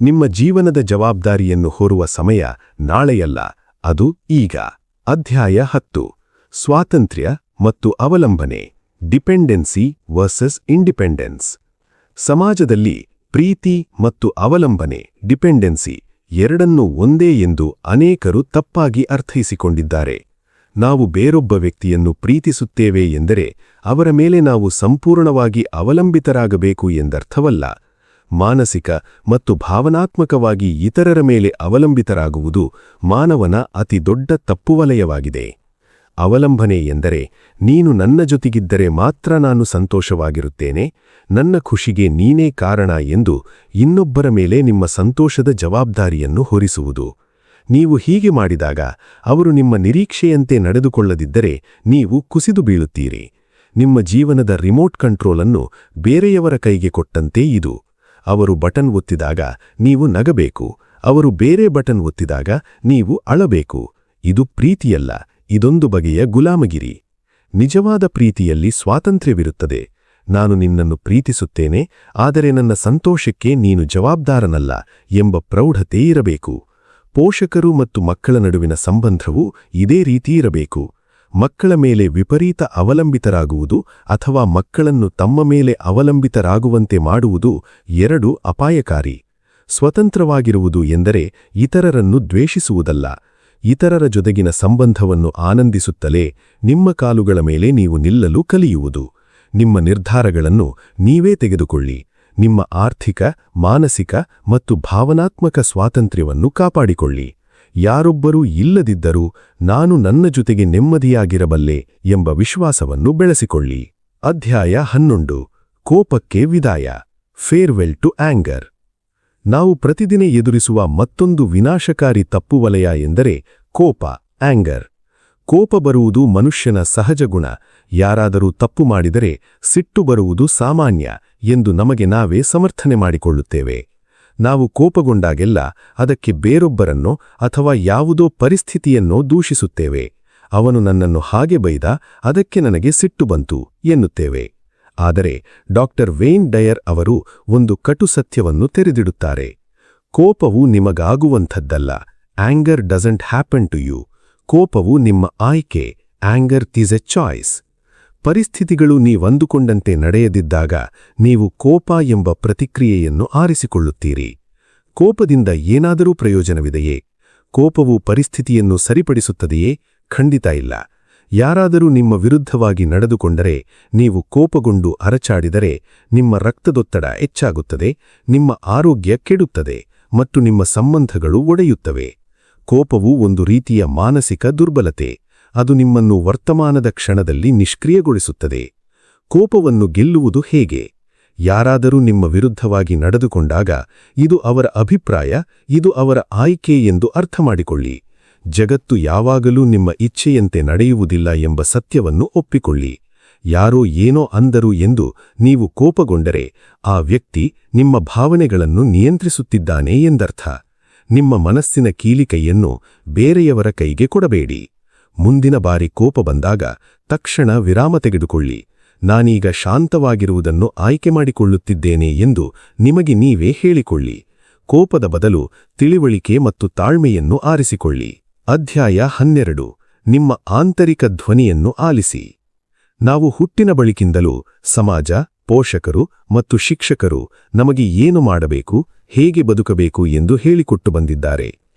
ನಿಮ್ಮ ಜೀವನದ ಜವಾಬ್ದಾರಿಯನ್ನು ಹೊರುವ ಸಮಯ ನಾಳೆಯಲ್ಲ, ಅದು ಈಗ. ಅಧ್ಯಾಯ 10. ಸ್ವಾತಂತ್ರ್ಯ ಮತ್ತು ಅವಲಂಬನೆ. Dependency versus independence. ಸಮಾಜದಲ್ಲಿ ಪ್ರೀತಿ ಮತ್ತು ಅವಲಂಬನೆ ಡಿಪೆಂಡೆನ್ಸಿ ಎರಡನ್ನೂ ಒಂದೇ ಎಂದು ಅನೇಕರು ತಪ್ಪಾಗಿ ಅರ್ಥೈಸಿಕೊಂಡಿದ್ದಾರೆ. ನಾವು ಬೇರೊಬ್ಬ ವ್ಯಕ್ತಿಯನ್ನು ಪ್ರೀತಿಸುತ್ತೇವೆ ಎಂದರೆ ಅವರ ಮೇಲೆ ನಾವು ಸಂಪೂರ್ಣವಾಗಿ ಅವಲಂಬಿತರಾಗಬೇಕು ಎಂದರ್ಥವಲ್ಲ. ಮಾನಸಿಕ ಮತ್ತು ಭಾವನಾತ್ಮಕವಾಗಿ ಇತರರ ಮೇಲೆ ಅವಲಂಬಿತರಾಗುವುದು ಮಾನವನ ಅತಿ ದೊಡ್ಡ ತಪ್ಪುವಲಯವಾಗಿದೆ. ಅವಲಂಬನೆ ಎಂದರೆ ನೀನು ನನ್ನ ಜೊತೆಗಿದ್ದರೆ ಮಾತ್ರ ನಾನು ಸಂತೋಷವಾಗಿರುತ್ತೇನೆ, ನನ್ನ ಖುಷಿಗೆ ನೀನೇ ಕಾರಣ ಎಂದು ಇನ್ನೊಬ್ಬರ ಮೇಲೆ ನಿಮ್ಮ ಸಂತೋಷದ ಜವಾಬ್ದಾರಿಯನ್ನು ಹೊರಿಸುವುದು. ನೀವು ಹೀಗೆ ಮಾಡಿದಾಗ ಅವರು ನಿಮ್ಮ ನಿರೀಕ್ಷೆಯಂತೆ ನಡೆದುಕೊಳ್ಳದಿದ್ದರೆ ನೀವು ಕುಸಿದು ಬೀಳುತ್ತೀರಿ. ನಿಮ್ಮ ಜೀವನದ ರಿಮೋಟ್ ಕಂಟ್ರೋಲನ್ನು ಬೇರೆಯವರ ಕೈಗೆ ಕೊಟ್ಟಂತೆ ಇದು. ಅವರು ಬಟನ್ ಒತ್ತಿದಾಗ ನೀವು ನಗಬೇಕು, ಅವರು ಬೇರೆ ಬಟನ್ ಒತ್ತಿದಾಗ ನೀವು ಅಳಬೇಕು. ಇದು ಪ್ರೀತಿಯಲ್ಲ, ಇದೊಂದು ಬಗೆಯ ಗುಲಾಮಗಿರಿ. ನಿಜವಾದ ಪ್ರೀತಿಯಲ್ಲಿ ಸ್ವಾತಂತ್ರ್ಯವಿರುತ್ತದೆ. ನಾನು ನಿನ್ನನ್ನು ಪ್ರೀತಿಸುತ್ತೇನೆ, ಆದರೆ ನನ್ನ ಸಂತೋಷಕ್ಕೆ ನೀನು ಜವಾಬ್ದಾರನಲ್ಲ ಎಂಬ ಪ್ರೌಢತೆ ಇರಬೇಕು. ಪೋಷಕರು ಮತ್ತು ಮಕ್ಕಳ ನಡುವಿನ ಸಂಬಂಧವೂ ಇದೇ ರೀತಿ ಇರಬೇಕು. ಮಕ್ಕಳ ಮೇಲೆ ವಿಪರೀತ ಅವಲಂಬಿತರಾಗುವುದು ಅಥವಾ ಮಕ್ಕಳನ್ನು ತಮ್ಮ ಮೇಲೆ ಅವಲಂಬಿತರಾಗುವಂತೆ ಮಾಡುವುದು ಎರಡೂ ಅಪಾಯಕಾರಿ. ಸ್ವತಂತ್ರವಾಗಿರುವುದು ಎಂದರೆ ಇತರರನ್ನು ದ್ವೇಷಿಸುವುದಲ್ಲ, ಇತರರ ಜೊತೆಗಿನ ಸಂಬಂಧವನ್ನು ಆನಂದಿಸುತ್ತಲೇ ನಿಮ್ಮ ಕಾಲುಗಳ ಮೇಲೆ ನೀವು ನಿಲ್ಲಲು ಕಲಿಯುವುದು. ನಿಮ್ಮ ನಿರ್ಧಾರಗಳನ್ನು ನೀವೇ ತೆಗೆದುಕೊಳ್ಳಿ. ನಿಮ್ಮ ಆರ್ಥಿಕ, ಮಾನಸಿಕ ಮತ್ತು ಭಾವನಾತ್ಮಕ ಸ್ವಾತಂತ್ರ್ಯವನ್ನು ಕಾಪಾಡಿಕೊಳ್ಳಿ. ಯಾರೊಬ್ಬರೂ ಇಲ್ಲದಿದ್ದರೂ ನಾನು ನನ್ನ ಜೊತೆಗೆ ನೆಮ್ಮದಿಯಾಗಿರಬಲ್ಲೆ ಎಂಬ ವಿಶ್ವಾಸವನ್ನು ಬೆಳೆಸಿಕೊಳ್ಳಿ. ಅಧ್ಯಾಯ 11. ಕೋಪಕ್ಕೆ ವಿದಾಯ. Farewell to anger. ನಾವು ಪ್ರತಿದಿನ ಎದುರಿಸುವ ಮತ್ತೊಂದು ವಿನಾಶಕಾರಿ ತಪ್ಪುವಲಯ ಎಂದರೆ ಕೋಪ, ಆಂಗರ್. ಕೋಪ ಬರುವುದು ಮನುಷ್ಯನ ಸಹಜ ಗುಣ. ಯಾರಾದರೂ ತಪ್ಪು ಮಾಡಿದರೆ ಸಿಟ್ಟು ಬರುವುದು ಸಾಮಾನ್ಯ ಎಂದು ನಮಗೆ ನಾವೇ ಸಮರ್ಥನೆ ಮಾಡಿಕೊಳ್ಳುತ್ತೇವೆ. ನಾವು ಕೋಪಗೊಂಡಾಗೆಲ್ಲ ಅದಕ್ಕೆ ಬೇರೊಬ್ಬರನ್ನೋ ಅಥವಾ ಯಾವುದೋ ಪರಿಸ್ಥಿತಿಯನ್ನೋ ದೂಷಿಸುತ್ತೇವೆ. ಅವನು ನನ್ನನ್ನು ಹಾಗೆ ಬೈದ, ಅದಕ್ಕೆ ನನಗೆ ಸಿಟ್ಟು ಬಂತು ಎನ್ನುತ್ತೇವೆ. ಆದರೆ ಡಾಕ್ಟರ್ ವೇನ್ ಡಯರ್ ಅವರು ಒಂದು ಕಟು ಸತ್ಯವನ್ನು ತೆರೆದಿಡುತ್ತಾರೆ. ಕೋಪವು ನಿಮಗಾಗುವಂಥದ್ದಲ್ಲ. Anger doesn't happen to you. ಕೋಪವು ನಿಮ್ಮ ಆಯ್ಕೆ. Anger is a choice. ಪರಿಸ್ಥಿತಿಗಳು ನೀವಂದುಕೊಂಡಂತೆ ನಡೆಯದಿದ್ದಾಗ ನೀವು ಕೋಪ ಎಂಬ ಪ್ರತಿಕ್ರಿಯೆಯನ್ನು ಆರಿಸಿಕೊಳ್ಳುತ್ತೀರಿ. ಕೋಪದಿಂದ ಏನಾದರೂ ಪ್ರಯೋಜನವಿದೆಯೇ? ಕೋಪವು ಪರಿಸ್ಥಿತಿಯನ್ನು ಸರಿಪಡಿಸುತ್ತದೆಯೇ? ಖಂಡಿತ ಇಲ್ಲ. ಯಾರಾದರೂ ನಿಮ್ಮ ವಿರುದ್ಧವಾಗಿ ನಡೆದುಕೊಂಡರೆ, ನೀವು ಕೋಪಗೊಂಡು ಅರಚಾಡಿದರೆ ನಿಮ್ಮ ರಕ್ತದೊತ್ತಡ ಹೆಚ್ಚಾಗುತ್ತದೆ, ನಿಮ್ಮ ಆರೋಗ್ಯ ಕೆಡುತ್ತದೆ ಮತ್ತು ನಿಮ್ಮ ಸಂಬಂಧಗಳು ಒಡೆಯುತ್ತವೆ. ಕೋಪವು ಒಂದು ರೀತಿಯ ಮಾನಸಿಕ ದುರ್ಬಲತೆ. ಅದು ನಿಮ್ಮನ್ನು ವರ್ತಮಾನದ ಕ್ಷಣದಲ್ಲಿ ನಿಷ್ಕ್ರಿಯಗೊಳಿಸುತ್ತದೆ. ಕೋಪವನ್ನು ಗೆಲ್ಲುವುದು ಹೇಗೆ? ಯಾರಾದರೂ ನಿಮ್ಮ ವಿರುದ್ಧವಾಗಿ ನಡೆದುಕೊಂಡಾಗ ಇದು ಅವರ ಅಭಿಪ್ರಾಯ, ಇದು ಅವರ ಆಯ್ಕೆ ಎಂದು ಅರ್ಥಮಾಡಿಕೊಳ್ಳಿ. ಜಗತ್ತು ಯಾವಾಗಲೂ ನಿಮ್ಮ ಇಚ್ಛೆಯಂತೆ ನಡೆಯುವುದಿಲ್ಲ ಎಂಬ ಸತ್ಯವನ್ನು ಒಪ್ಪಿಕೊಳ್ಳಿ. ಯಾರೋ ಏನೋ ಅಂದರು ಎಂದು ನೀವು ಕೋಪಗೊಂಡರೆ ಆ ವ್ಯಕ್ತಿ ನಿಮ್ಮ ಭಾವನೆಗಳನ್ನು ನಿಯಂತ್ರಿಸುತ್ತಿದ್ದಾನೆ ಎಂದರ್ಥ. ನಿಮ್ಮ ಮನಸ್ಸಿನ ಕೀಲಿಕೈಯನ್ನು ಬೇರೆಯವರ ಕೈಗೆ ಕೊಡಬೇಡಿ. ಮುಂದಿನ ಬಾರಿ ಕೋಪ ಬಂದಾಗ ತಕ್ಷಣ ವಿರಾಮ ತೆಗೆದುಕೊಳ್ಳಿ. ನಾನೀಗ ಶಾಂತವಾಗಿರುವುದನ್ನು ಆಯ್ಕೆ ಮಾಡಿಕೊಳ್ಳುತ್ತಿದ್ದೇನೆ ಎಂದು ನಿಮಗೆ ನೀವೇ ಹೇಳಿಕೊಳ್ಳಿ. ಕೋಪದ ಬದಲು ತಿಳಿವಳಿಕೆ ಮತ್ತು ತಾಳ್ಮೆಯನ್ನು ಆರಿಸಿಕೊಳ್ಳಿ. ಅಧ್ಯಾಯ 12. ನಿಮ್ಮ ಆಂತರಿಕ ಧ್ವನಿಯನ್ನು ಆಲಿಸಿ. ನಾವು ಹುಟ್ಟಿನ ಬಳಿಕಿಂದಲೂ ಸಮಾಜ, ಪೋಷಕರು ಮತ್ತು ಶಿಕ್ಷಕರು ನಮಗೆ ಏನು ಮಾಡಬೇಕು, ಹೇಗೆ ಬದುಕಬೇಕು ಎಂದು ಹೇಳಿಕೊಟ್ಟು ಬಂದಿದ್ದಾರೆ.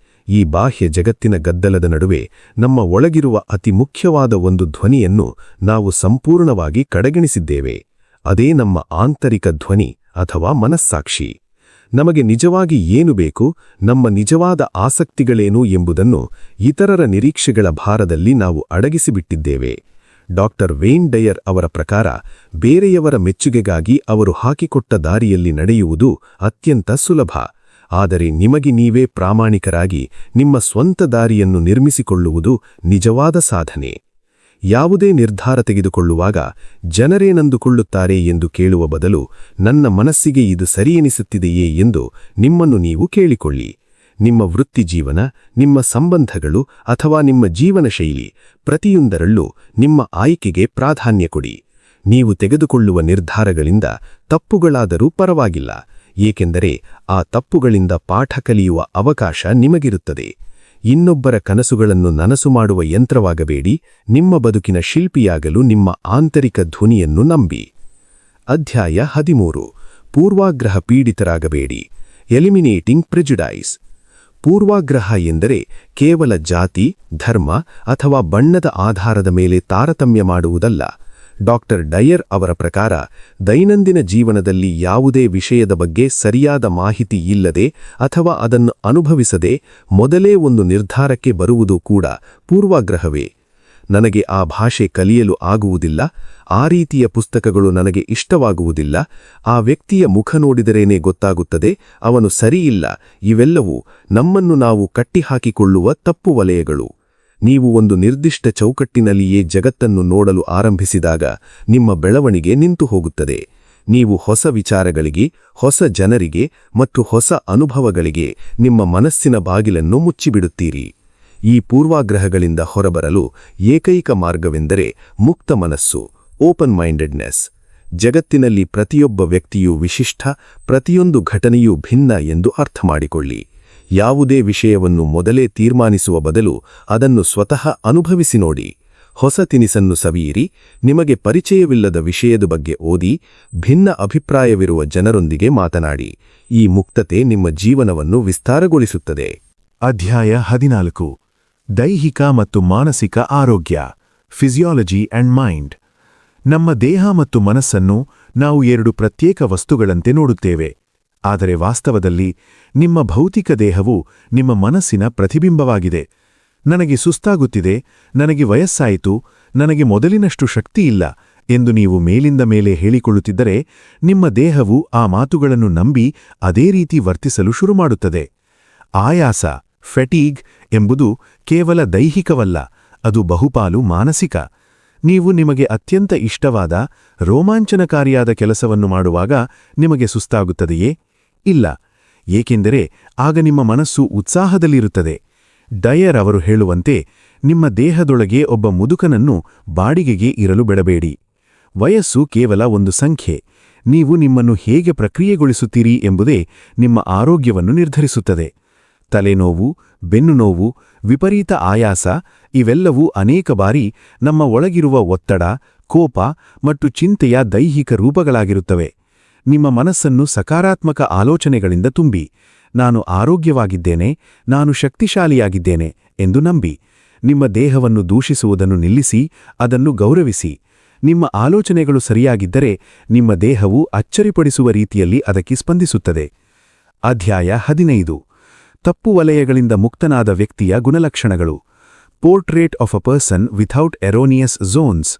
ಈ ಬಾಹ್ಯ ಜಗತ್ತಿನ ಗದ್ದಲದ ನಡುವೆ ನಮ್ಮ ಒಳಗಿರುವ ಅತಿ ಮುಖ್ಯವಾದ ಒಂದು ಧ್ವನಿಯನ್ನು ನಾವು ಸಂಪೂರ್ಣವಾಗಿ ಕಡೆಗಣಿಸಿದ್ದೇವೆ. ಅದೇ ನಮ್ಮ ಆಂತರಿಕ ಧ್ವನಿ ಅಥವಾ ಮನಸ್ಸಾಕ್ಷಿ. ನಮಗೆ ನಿಜವಾಗಿ ಏನು ಬೇಕು, ನಮ್ಮ ನಿಜವಾದ ಆಸಕ್ತಿಗಳೇನು ಎಂಬುದನ್ನು ಇತರರ ನಿರೀಕ್ಷೆಗಳ ಭಾರದಲ್ಲಿ ನಾವು ಅಡಗಿಸಿಬಿಟ್ಟಿದ್ದೇವೆ. ಡಾಕ್ಟರ್ ವೇನ್ ಡಯರ್ ಅವರ ಪ್ರಕಾರ ಬೇರೆಯವರ ಮೆಚ್ಚುಗೆಗಾಗಿ ಅವರು ಹಾಕಿಕೊಟ್ಟ ದಾರಿಯಲ್ಲಿ ನಡೆಯುವುದು ಅತ್ಯಂತ ಸುಲಭ. ಆದರೆ ನಿಮಗೆ ನೀವೇ ಪ್ರಾಮಾಣಿಕರಾಗಿ ನಿಮ್ಮ ಸ್ವಂತ ದಾರಿಯನ್ನು ನಿರ್ಮಿಸಿಕೊಳ್ಳುವುದು ನಿಜವಾದ ಸಾಧನೆ. ಯಾವುದೇ ನಿರ್ಧಾರ ತೆಗೆದುಕೊಳ್ಳುವಾಗ ಜನರೇನೆಂದುಕೊಳ್ಳುತ್ತಾರೆ ಎಂದು ಕೇಳುವ ಬದಲು ನನ್ನ ಮನಸ್ಸಿಗೆ ಇದು ಸರಿಯೆನಿಸುತ್ತಿದೆಯೇ ಎಂದು ನಿಮ್ಮನ್ನು ನೀವು ಕೇಳಿಕೊಳ್ಳಿ. ನಿಮ್ಮ ವೃತ್ತಿಜೀವನ, ನಿಮ್ಮ ಸಂಬಂಧಗಳು ಅಥವಾ ನಿಮ್ಮ ಜೀವನ ಶೈಲಿ ಪ್ರತಿಯೊಂದರಲ್ಲೂ ನಿಮ್ಮ ಆಯ್ಕೆಗೆ ಪ್ರಾಧಾನ್ಯ ಕೊಡಿ. ನೀವು ತೆಗೆದುಕೊಳ್ಳುವ ನಿರ್ಧಾರಗಳಿಂದ ತಪ್ಪುಗಳಾದರೂ ಪರವಾಗಿಲ್ಲ, ಏಕೆಂದರೆ ಆ ತಪ್ಪುಗಳಿಂದ ಪಾಠ ಕಲಿಯುವ ಅವಕಾಶ ನಿಮಗಿರುತ್ತದೆ. ಇನ್ನೊಬ್ಬರ ಕನಸುಗಳನ್ನು ನನಸು ಮಾಡುವ ಯಂತ್ರವಾಗಬೇಡಿ, ನಿಮ್ಮ ಬದುಕಿನ ಶಿಲ್ಪಿಯಾಗಲು ನಿಮ್ಮ ಆಂತರಿಕ ಧ್ವನಿಯನ್ನು ನಂಬಿ. ಅಧ್ಯಾಯ 13. ಪೂರ್ವಾಗ್ರಹ ಪೀಡಿತರಾಗಬೇಡಿ. ಎಲಿಮಿನೇಟಿಂಗ್ ಪ್ರೆಜುಡೈಸ್. ಪೂರ್ವಾಗ್ರಹ ಎಂದರೆ ಕೇವಲ ಜಾತಿ, ಧರ್ಮ ಅಥವಾ ಬಣ್ಣದ ಆಧಾರದ ಮೇಲೆ ತಾರತಮ್ಯ ಮಾಡುವುದಲ್ಲ. ಡಾಕ್ಟರ್ ಡಯರ್ ಅವರ ಪ್ರಕಾರ ದೈನಂದಿನ ಜೀವನದಲ್ಲಿ ಯಾವುದೇ ವಿಷಯದ ಬಗ್ಗೆ ಸರಿಯಾದ ಮಾಹಿತಿ ಇಲ್ಲದೆ ಅಥವಾ ಅದನ್ನು ಅನುಭವಿಸದೆ ಮೊದಲೇ ಒಂದು ನಿರ್ಧಾರಕ್ಕೆ ಬರುವುದು ಕೂಡ ಪೂರ್ವಾಗ್ರಹವೇ. ನನಗೆ ಆ ಭಾಷೆ ಕಲಿಯಲು ಆಗುವುದಿಲ್ಲ, ಆ ರೀತಿಯ ಪುಸ್ತಕಗಳು ನನಗೆ ಇಷ್ಟವಾಗುವುದಿಲ್ಲ, ಆ ವ್ಯಕ್ತಿಯ ಮುಖ ನೋಡಿದರೇನೇ ಗೊತ್ತಾಗುತ್ತದೆ ಅವನು ಸರಿಯಿಲ್ಲ. ಇವೆಲ್ಲವೂ ನಮ್ಮನ್ನು ನಾವು ಕಟ್ಟಿಹಾಕಿಕೊಳ್ಳುವ ತಪ್ಪು ವಲಯಗಳು. ನೀವು ಒಂದು ನಿರ್ದಿಷ್ಟ ಚೌಕಟ್ಟಿನಲ್ಲಿಯೇ ಜಗತ್ತನ್ನು ನೋಡಲು ಆರಂಭಿಸಿದಾಗ ನಿಮ್ಮ ಬೆಳವಣಿಗೆ ನಿಂತು ಹೋಗುತ್ತದೆ. ನೀವು ಹೊಸ ವಿಚಾರಗಳಿಗೆ, ಹೊಸ ಜನರಿಗೆ ಮತ್ತು ಹೊಸ ಅನುಭವಗಳಿಗೆ ನಿಮ್ಮ ಮನಸ್ಸಿನ ಬಾಗಿಲನ್ನು ಮುಚ್ಚಿಬಿಡುತ್ತೀರಿ. ಈ ಪೂರ್ವಾಗ್ರಹಗಳಿಂದ ಹೊರಬರಲು ಏಕೈಕ ಮಾರ್ಗವೆಂದರೆ ಮುಕ್ತ ಮನಸ್ಸು, ಓಪನ್ ಮೈಂಡೆಡ್ನೆಸ್. ಜಗತ್ತಿನಲ್ಲಿ ಪ್ರತಿಯೊಬ್ಬ ವ್ಯಕ್ತಿಯೂ ವಿಶಿಷ್ಟ, ಪ್ರತಿಯೊಂದು ಘಟನೆಯೂ ಭಿನ್ನ ಎಂದು ಅರ್ಥಮಾಡಿಕೊಳ್ಳಿ. ಯಾವುದೇ ವಿಷಯವನ್ನು ಮೊದಲೇ ತೀರ್ಮಾನಿಸುವ ಬದಲು ಅದನ್ನು ಸ್ವತಃ ಅನುಭವಿಸಿ ನೋಡಿ. ಹೊಸ ತಿನಿಸನ್ನು ಸವಿಯಿರಿ, ನಿಮಗೆ ಪರಿಚಯವಿಲ್ಲದ ವಿಷಯದ ಬಗ್ಗೆ ಓದಿ, ಭಿನ್ನ ಅಭಿಪ್ರಾಯವಿರುವ ಜನರೊಂದಿಗೆ ಮಾತನಾಡಿ. ಈ ಮುಕ್ತತೆ ನಿಮ್ಮ ಜೀವನವನ್ನು ವಿಸ್ತಾರಗೊಳಿಸುತ್ತದೆ. ಅಧ್ಯಾಯ 14. ದೈಹಿಕ ಮತ್ತು ಮಾನಸಿಕ ಆರೋಗ್ಯ. Physiology and mind. ನಮ್ಮ ದೇಹ ಮತ್ತು ಮನಸ್ಸನ್ನು ನಾವು ಎರಡು ಪ್ರತ್ಯೇಕ ವಸ್ತುಗಳಂತೆ ನೋಡುತ್ತೇವೆ. ಆದರೆ ವಾಸ್ತವದಲ್ಲಿ ನಿಮ್ಮ ಭೌತಿಕ ದೇಹವು ನಿಮ್ಮ ಮನಸ್ಸಿನ ಪ್ರತಿಬಿಂಬವಾಗಿದೆ. ನನಗೆ ಸುಸ್ತಾಗುತ್ತಿದೆ, ನನಗೆ ವಯಸ್ಸಾಯಿತು, ನನಗೆ ಮೊದಲಿನಷ್ಟು ಶಕ್ತಿಯಿಲ್ಲ ಎಂದು ನೀವು ಮೇಲಿಂದ ಮೇಲೆ ಹೇಳಿಕೊಳ್ಳುತ್ತಿದ್ದರೆ ನಿಮ್ಮ ದೇಹವು ಆ ಮಾತುಗಳನ್ನು ನಂಬಿ ಅದೇ ರೀತಿ ವರ್ತಿಸಲು ಶುರುಮಾಡುತ್ತದೆ. ಆಯಾಸ, ಫೆಟೀಗ್ ಎಂಬುದು ಕೇವಲ ದೈಹಿಕವಲ್ಲ, ಅದು ಬಹುಪಾಲು ಮಾನಸಿಕ. ನೀವು ನಿಮಗೆ ಅತ್ಯಂತ ಇಷ್ಟವಾದ, ರೋಮಾಂಚನಕಾರಿಯಾದ ಕೆಲಸವನ್ನು ಮಾಡುವಾಗ ನಿಮಗೆ ಸುಸ್ತಾಗುತ್ತದೆಯೇ? ಇಲ್ಲ, ಏಕೆಂದರೆ ಆಗ ನಿಮ್ಮ ಮನಸ್ಸು ಉತ್ಸಾಹದಲ್ಲಿರುತ್ತದೆ. ಡಯರ್ ಅವರು ಹೇಳುವಂತೆ, ನಿಮ್ಮ ದೇಹದೊಳಗೆ ಒಬ್ಬ ಮುದುಕನನ್ನು ಬಾಡಿಗೆಗೆ ಇರಲು ಬಿಡಬೇಡಿ. ವಯಸ್ಸು ಕೇವಲ ಒಂದು ಸಂಖ್ಯೆ. ನೀವು ನಿಮ್ಮನ್ನು ಹೇಗೆ ಪ್ರಕ್ರಿಯೆಗೊಳಿಸುತ್ತೀರಿ ಎಂಬುದೇ ನಿಮ್ಮ ಆರೋಗ್ಯವನ್ನು ನಿರ್ಧರಿಸುತ್ತದೆ. ತಲೆನೋವು, ಬೆನ್ನುನೋವು, ವಿಪರೀತ ಆಯಾಸ ಇವೆಲ್ಲವೂ ಅನೇಕ ಬಾರಿ ನಮ್ಮ ಒಳಗಿರುವ ಒತ್ತಡ, ಕೋಪ ಮತ್ತು ಚಿಂತೆಯ ದೈಹಿಕ ರೂಪಗಳಾಗಿರುತ್ತವೆ. ನಿಮ್ಮ ಮನಸ್ಸನ್ನು ಸಕಾರಾತ್ಮಕ ಆಲೋಚನೆಗಳಿಂದ ತುಂಬಿ, ನಾನು ಆರೋಗ್ಯವಾಗಿದ್ದೇನೆ, ನಾನು ಶಕ್ತಿಶಾಲಿಯಾಗಿದ್ದೇನೆ ಎಂದು ನಂಬಿ. ನಿಮ್ಮ ದೇಹವನ್ನು ದೂಷಿಸುವುದನ್ನು ನಿಲ್ಲಿಸಿ ಅದನ್ನು ಗೌರವಿಸಿ. ನಿಮ್ಮ ಆಲೋಚನೆಗಳು ಸರಿಯಾಗಿದ್ದರೆ ನಿಮ್ಮ ದೇಹವು ಅಚ್ಚರಿಪಡಿಸುವ ರೀತಿಯಲ್ಲಿ ಅದಕ್ಕೆ ಸ್ಪಂದಿಸುತ್ತದೆ. ಅಧ್ಯಾಯ 15. ತಪ್ಪು ವಲಯಗಳಿಂದ ಮುಕ್ತನಾದ ವ್ಯಕ್ತಿಯ ಗುಣಲಕ್ಷಣಗಳು. Portrait of a person without erroneous zones.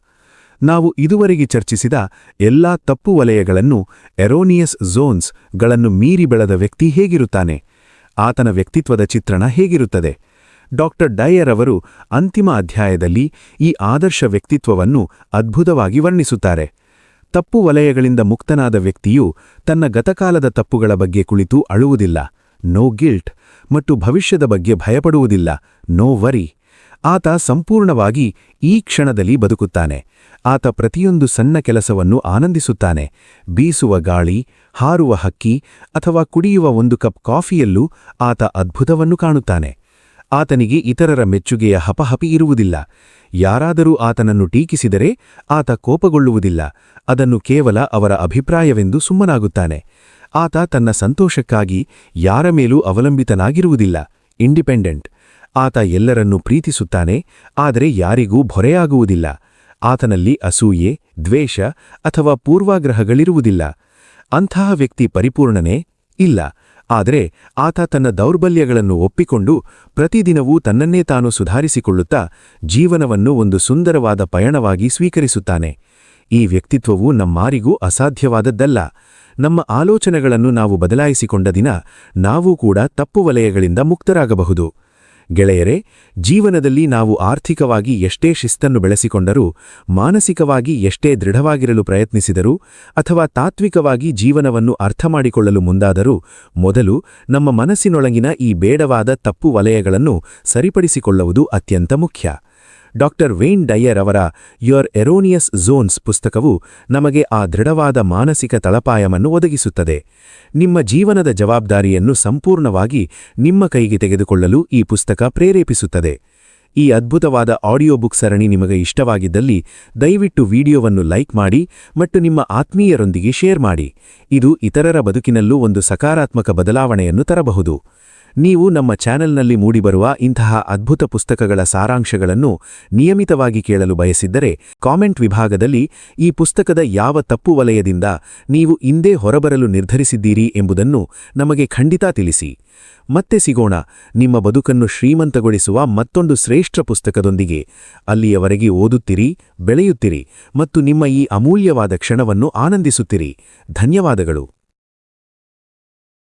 ನಾವು ಇದುವರೆಗೆ ಚರ್ಚಿಸಿದ ಎಲ್ಲಾ ತಪ್ಪು ವಲಯಗಳನ್ನು, ಎರೋನಿಯಸ್ ಝೋನ್ಸ್ ಗಳನ್ನು ಮೀರಿ ಬೆಳೆದ ವ್ಯಕ್ತಿ ಹೇಗಿರುತ್ತಾನೆ? ಆತನ ವ್ಯಕ್ತಿತ್ವದ ಚಿತ್ರಣ ಹೇಗಿರುತ್ತದೆ? ಡಾಕ್ಟರ್ ಡಯರ್ ಅವರು ಅಂತಿಮ ಅಧ್ಯಾಯದಲ್ಲಿ ಈ ಆದರ್ಶ ವ್ಯಕ್ತಿತ್ವವನ್ನು ಅದ್ಭುತವಾಗಿ ವರ್ಣಿಸುತ್ತಾರೆ. ತಪ್ಪು ವಲಯಗಳಿಂದ ಮುಕ್ತನಾದ ವ್ಯಕ್ತಿಯು ತನ್ನ ಗತಕಾಲದ ತಪ್ಪುಗಳ ಬಗ್ಗೆ ಕುಳಿತು ಅಳುವುದಿಲ್ಲ, ನೋ ಗಿಲ್ಟ್, ಮತ್ತು ಭವಿಷ್ಯದ ಬಗ್ಗೆ ಭಯಪಡುವುದಿಲ್ಲ, ನೋ ವರಿ. ಆತ ಸಂಪೂರ್ಣವಾಗಿ ಈ ಕ್ಷಣದಲ್ಲಿ ಬದುಕುತ್ತಾನೆ. ಆತ ಪ್ರತಿಯೊಂದು ಸಣ್ಣ ಕೆಲಸವನ್ನು ಆನಂದಿಸುತ್ತಾನೆ. ಬೀಸುವ ಗಾಳಿ, ಹಾರುವ ಹಕ್ಕಿ ಅಥವಾ ಕುಡಿಯುವ ಒಂದು ಕಪ್ ಕಾಫಿಯಲ್ಲೂ ಆತ ಅದ್ಭುತವನ್ನು ಕಾಣುತ್ತಾನೆ. ಆತನಿಗೆ ಇತರರ ಮೆಚ್ಚುಗೆಯ ಹಪಹಪಿ ಇರುವುದಿಲ್ಲ. ಯಾರಾದರೂ ಆತನನ್ನು ಟೀಕಿಸಿದರೆ ಆತ ಕೋಪಗೊಳ್ಳುವುದಿಲ್ಲ, ಅದನ್ನು ಕೇವಲ ಅವರ ಅಭಿಪ್ರಾಯವೆಂದು ಸುಮ್ಮನಾಗುತ್ತಾನೆ. ಆತ ತನ್ನ ಸಂತೋಷಕ್ಕಾಗಿ ಯಾರ ಮೇಲೂ ಅವಲಂಬಿತನಾಗಿರುವುದಿಲ್ಲ. ಇಂಡಿಪೆಂಡೆಂಟ್. ಆತ ಎಲ್ಲರನ್ನೂ ಪ್ರೀತಿಸುತ್ತಾನೆ, ಆದರೆ ಯಾರಿಗೂ ಹೊರೆಯಾಗುವುದಿಲ್ಲ. ಆತನಲ್ಲಿ ಅಸೂಯೆ, ದ್ವೇಷ ಅಥವಾ ಪೂರ್ವಾಗ್ರಹಗಳಿರುವುದಿಲ್ಲ. ಅಂತಹ ವ್ಯಕ್ತಿ ಪರಿಪೂರ್ಣನೇ? ಇಲ್ಲ. ಆದರೆ ಆತ ತನ್ನ ದೌರ್ಬಲ್ಯಗಳನ್ನು ಒಪ್ಪಿಕೊಂಡು ಪ್ರತಿದಿನವೂ ತನ್ನನ್ನೇ ತಾನು ಸುಧಾರಿಸಿಕೊಳ್ಳುತ್ತಾ ಜೀವನವನ್ನು ಒಂದು ಸುಂದರವಾದ ಪಯಣವಾಗಿ ಸ್ವೀಕರಿಸುತ್ತಾನೆ. ಈ ವ್ಯಕ್ತಿತ್ವವು ನಮ್ಮಾರಿಗೂ ಅಸಾಧ್ಯವಾದದ್ದಲ್ಲ. ನಮ್ಮ ಆಲೋಚನೆಗಳನ್ನು ನಾವು ಬದಲಾಯಿಸಿಕೊಂಡ ದಿನ ನಾವು ಕೂಡ ತಪ್ಪು ವಲಯಗಳಿಂದ ಮುಕ್ತರಾಗಬಹುದು. ಗೆಳೆಯರೇ, ಜೀವನದಲ್ಲಿ ನಾವು ಆರ್ಥಿಕವಾಗಿ ಎಷ್ಟೇ ಶಿಸ್ತನ್ನು ಬೆಳೆಸಿಕೊಂಡರೂ, ಮಾನಸಿಕವಾಗಿ ಎಷ್ಟೇ ದೃಢವಾಗಿರಲು ಪ್ರಯತ್ನಿಸಿದರೂ ಅಥವಾ ತಾತ್ವಿಕವಾಗಿ ಜೀವನವನ್ನು ಅರ್ಥಮಾಡಿಕೊಳ್ಳಲು ಮುಂದಾದರೂ ಮೊದಲು ನಮ್ಮ ಮನಸ್ಸಿನೊಳಗಿನ ಈ ಬೇಡವಾದ ತಪ್ಪು ವಲಯಗಳನ್ನು ಸರಿಪಡಿಸಿಕೊಳ್ಳುವುದು ಅತ್ಯಂತ ಮುಖ್ಯ. ಡಾಕ್ಟರ್ ವೇನ್ ಡಯರ್ ಅವರ ಯುವರ್ ಎರೋನಿಯಸ್ ಝೋನ್ಸ್ ಪುಸ್ತಕವು ನಮಗೆ ಆ ದೃಢವಾದ ಮಾನಸಿಕ ತಳಪಾಯವನ್ನು ಒದಗಿಸುತ್ತದೆ. ನಿಮ್ಮ ಜೀವನದ ಜವಾಬ್ದಾರಿಯನ್ನು ಸಂಪೂರ್ಣವಾಗಿ ನಿಮ್ಮ ಕೈಗೆ ತೆಗೆದುಕೊಳ್ಳಲು ಈ ಪುಸ್ತಕ ಪ್ರೇರೇಪಿಸುತ್ತದೆ. ಈ ಅದ್ಭುತವಾದ ಆಡಿಯೋ ಬುಕ್ ಸರಣಿ ನಿಮಗೆ ಇಷ್ಟವಾಗಿದ್ದಲ್ಲಿ ದಯವಿಟ್ಟು ವಿಡಿಯೋವನ್ನು ಲೈಕ್ ಮಾಡಿ ಮತ್ತು ನಿಮ್ಮ ಆತ್ಮೀಯರೊಂದಿಗೆ ಶೇರ್ ಮಾಡಿ. ಇದು ಇತರರ ಬದುಕಿನಲ್ಲೂ ಒಂದು ಸಕಾರಾತ್ಮಕ ಬದಲಾವಣೆಯನ್ನು ತರಬಹುದು. ನೀವು ನಮ್ಮ ಚಾನೆಲ್ನಲ್ಲಿ ಮೂಡಿಬರುವ ಇಂತಹ ಅದ್ಭುತ ಪುಸ್ತಕಗಳ ಸಾರಾಂಶಗಳನ್ನು ನಿಯಮಿತವಾಗಿ ಕೇಳಲು ಬಯಸಿದ್ದರೆ ಕಾಮೆಂಟ್ ವಿಭಾಗದಲ್ಲಿ ಈ ಪುಸ್ತಕದ ಯಾವ ತಪ್ಪು ವಲಯದಿಂದ ನೀವು ಇಂದೇ ಹೊರಬರಲು ನಿರ್ಧರಿಸಿದ್ದೀರಿ ಎಂಬುದನ್ನು ನಮಗೆ ಖಂಡಿತ ತಿಳಿಸಿ. ಮತ್ತೆ ಸಿಗೋಣ ನಿಮ್ಮ ಬದುಕನ್ನು ಶ್ರೀಮಂತಗೊಳಿಸುವ ಮತ್ತೊಂದು ಶ್ರೇಷ್ಠ ಪುಸ್ತಕದೊಂದಿಗೆ. ಅಲ್ಲಿಯವರೆಗೆ ಓದುತ್ತಿರಿ, ಬೆಳೆಯುತ್ತಿರಿ ಮತ್ತು ನಿಮ್ಮ ಈ ಅಮೂಲ್ಯವಾದ ಕ್ಷಣವನ್ನು ಆನಂದಿಸುತ್ತಿರಿ. ಧನ್ಯವಾದಗಳು.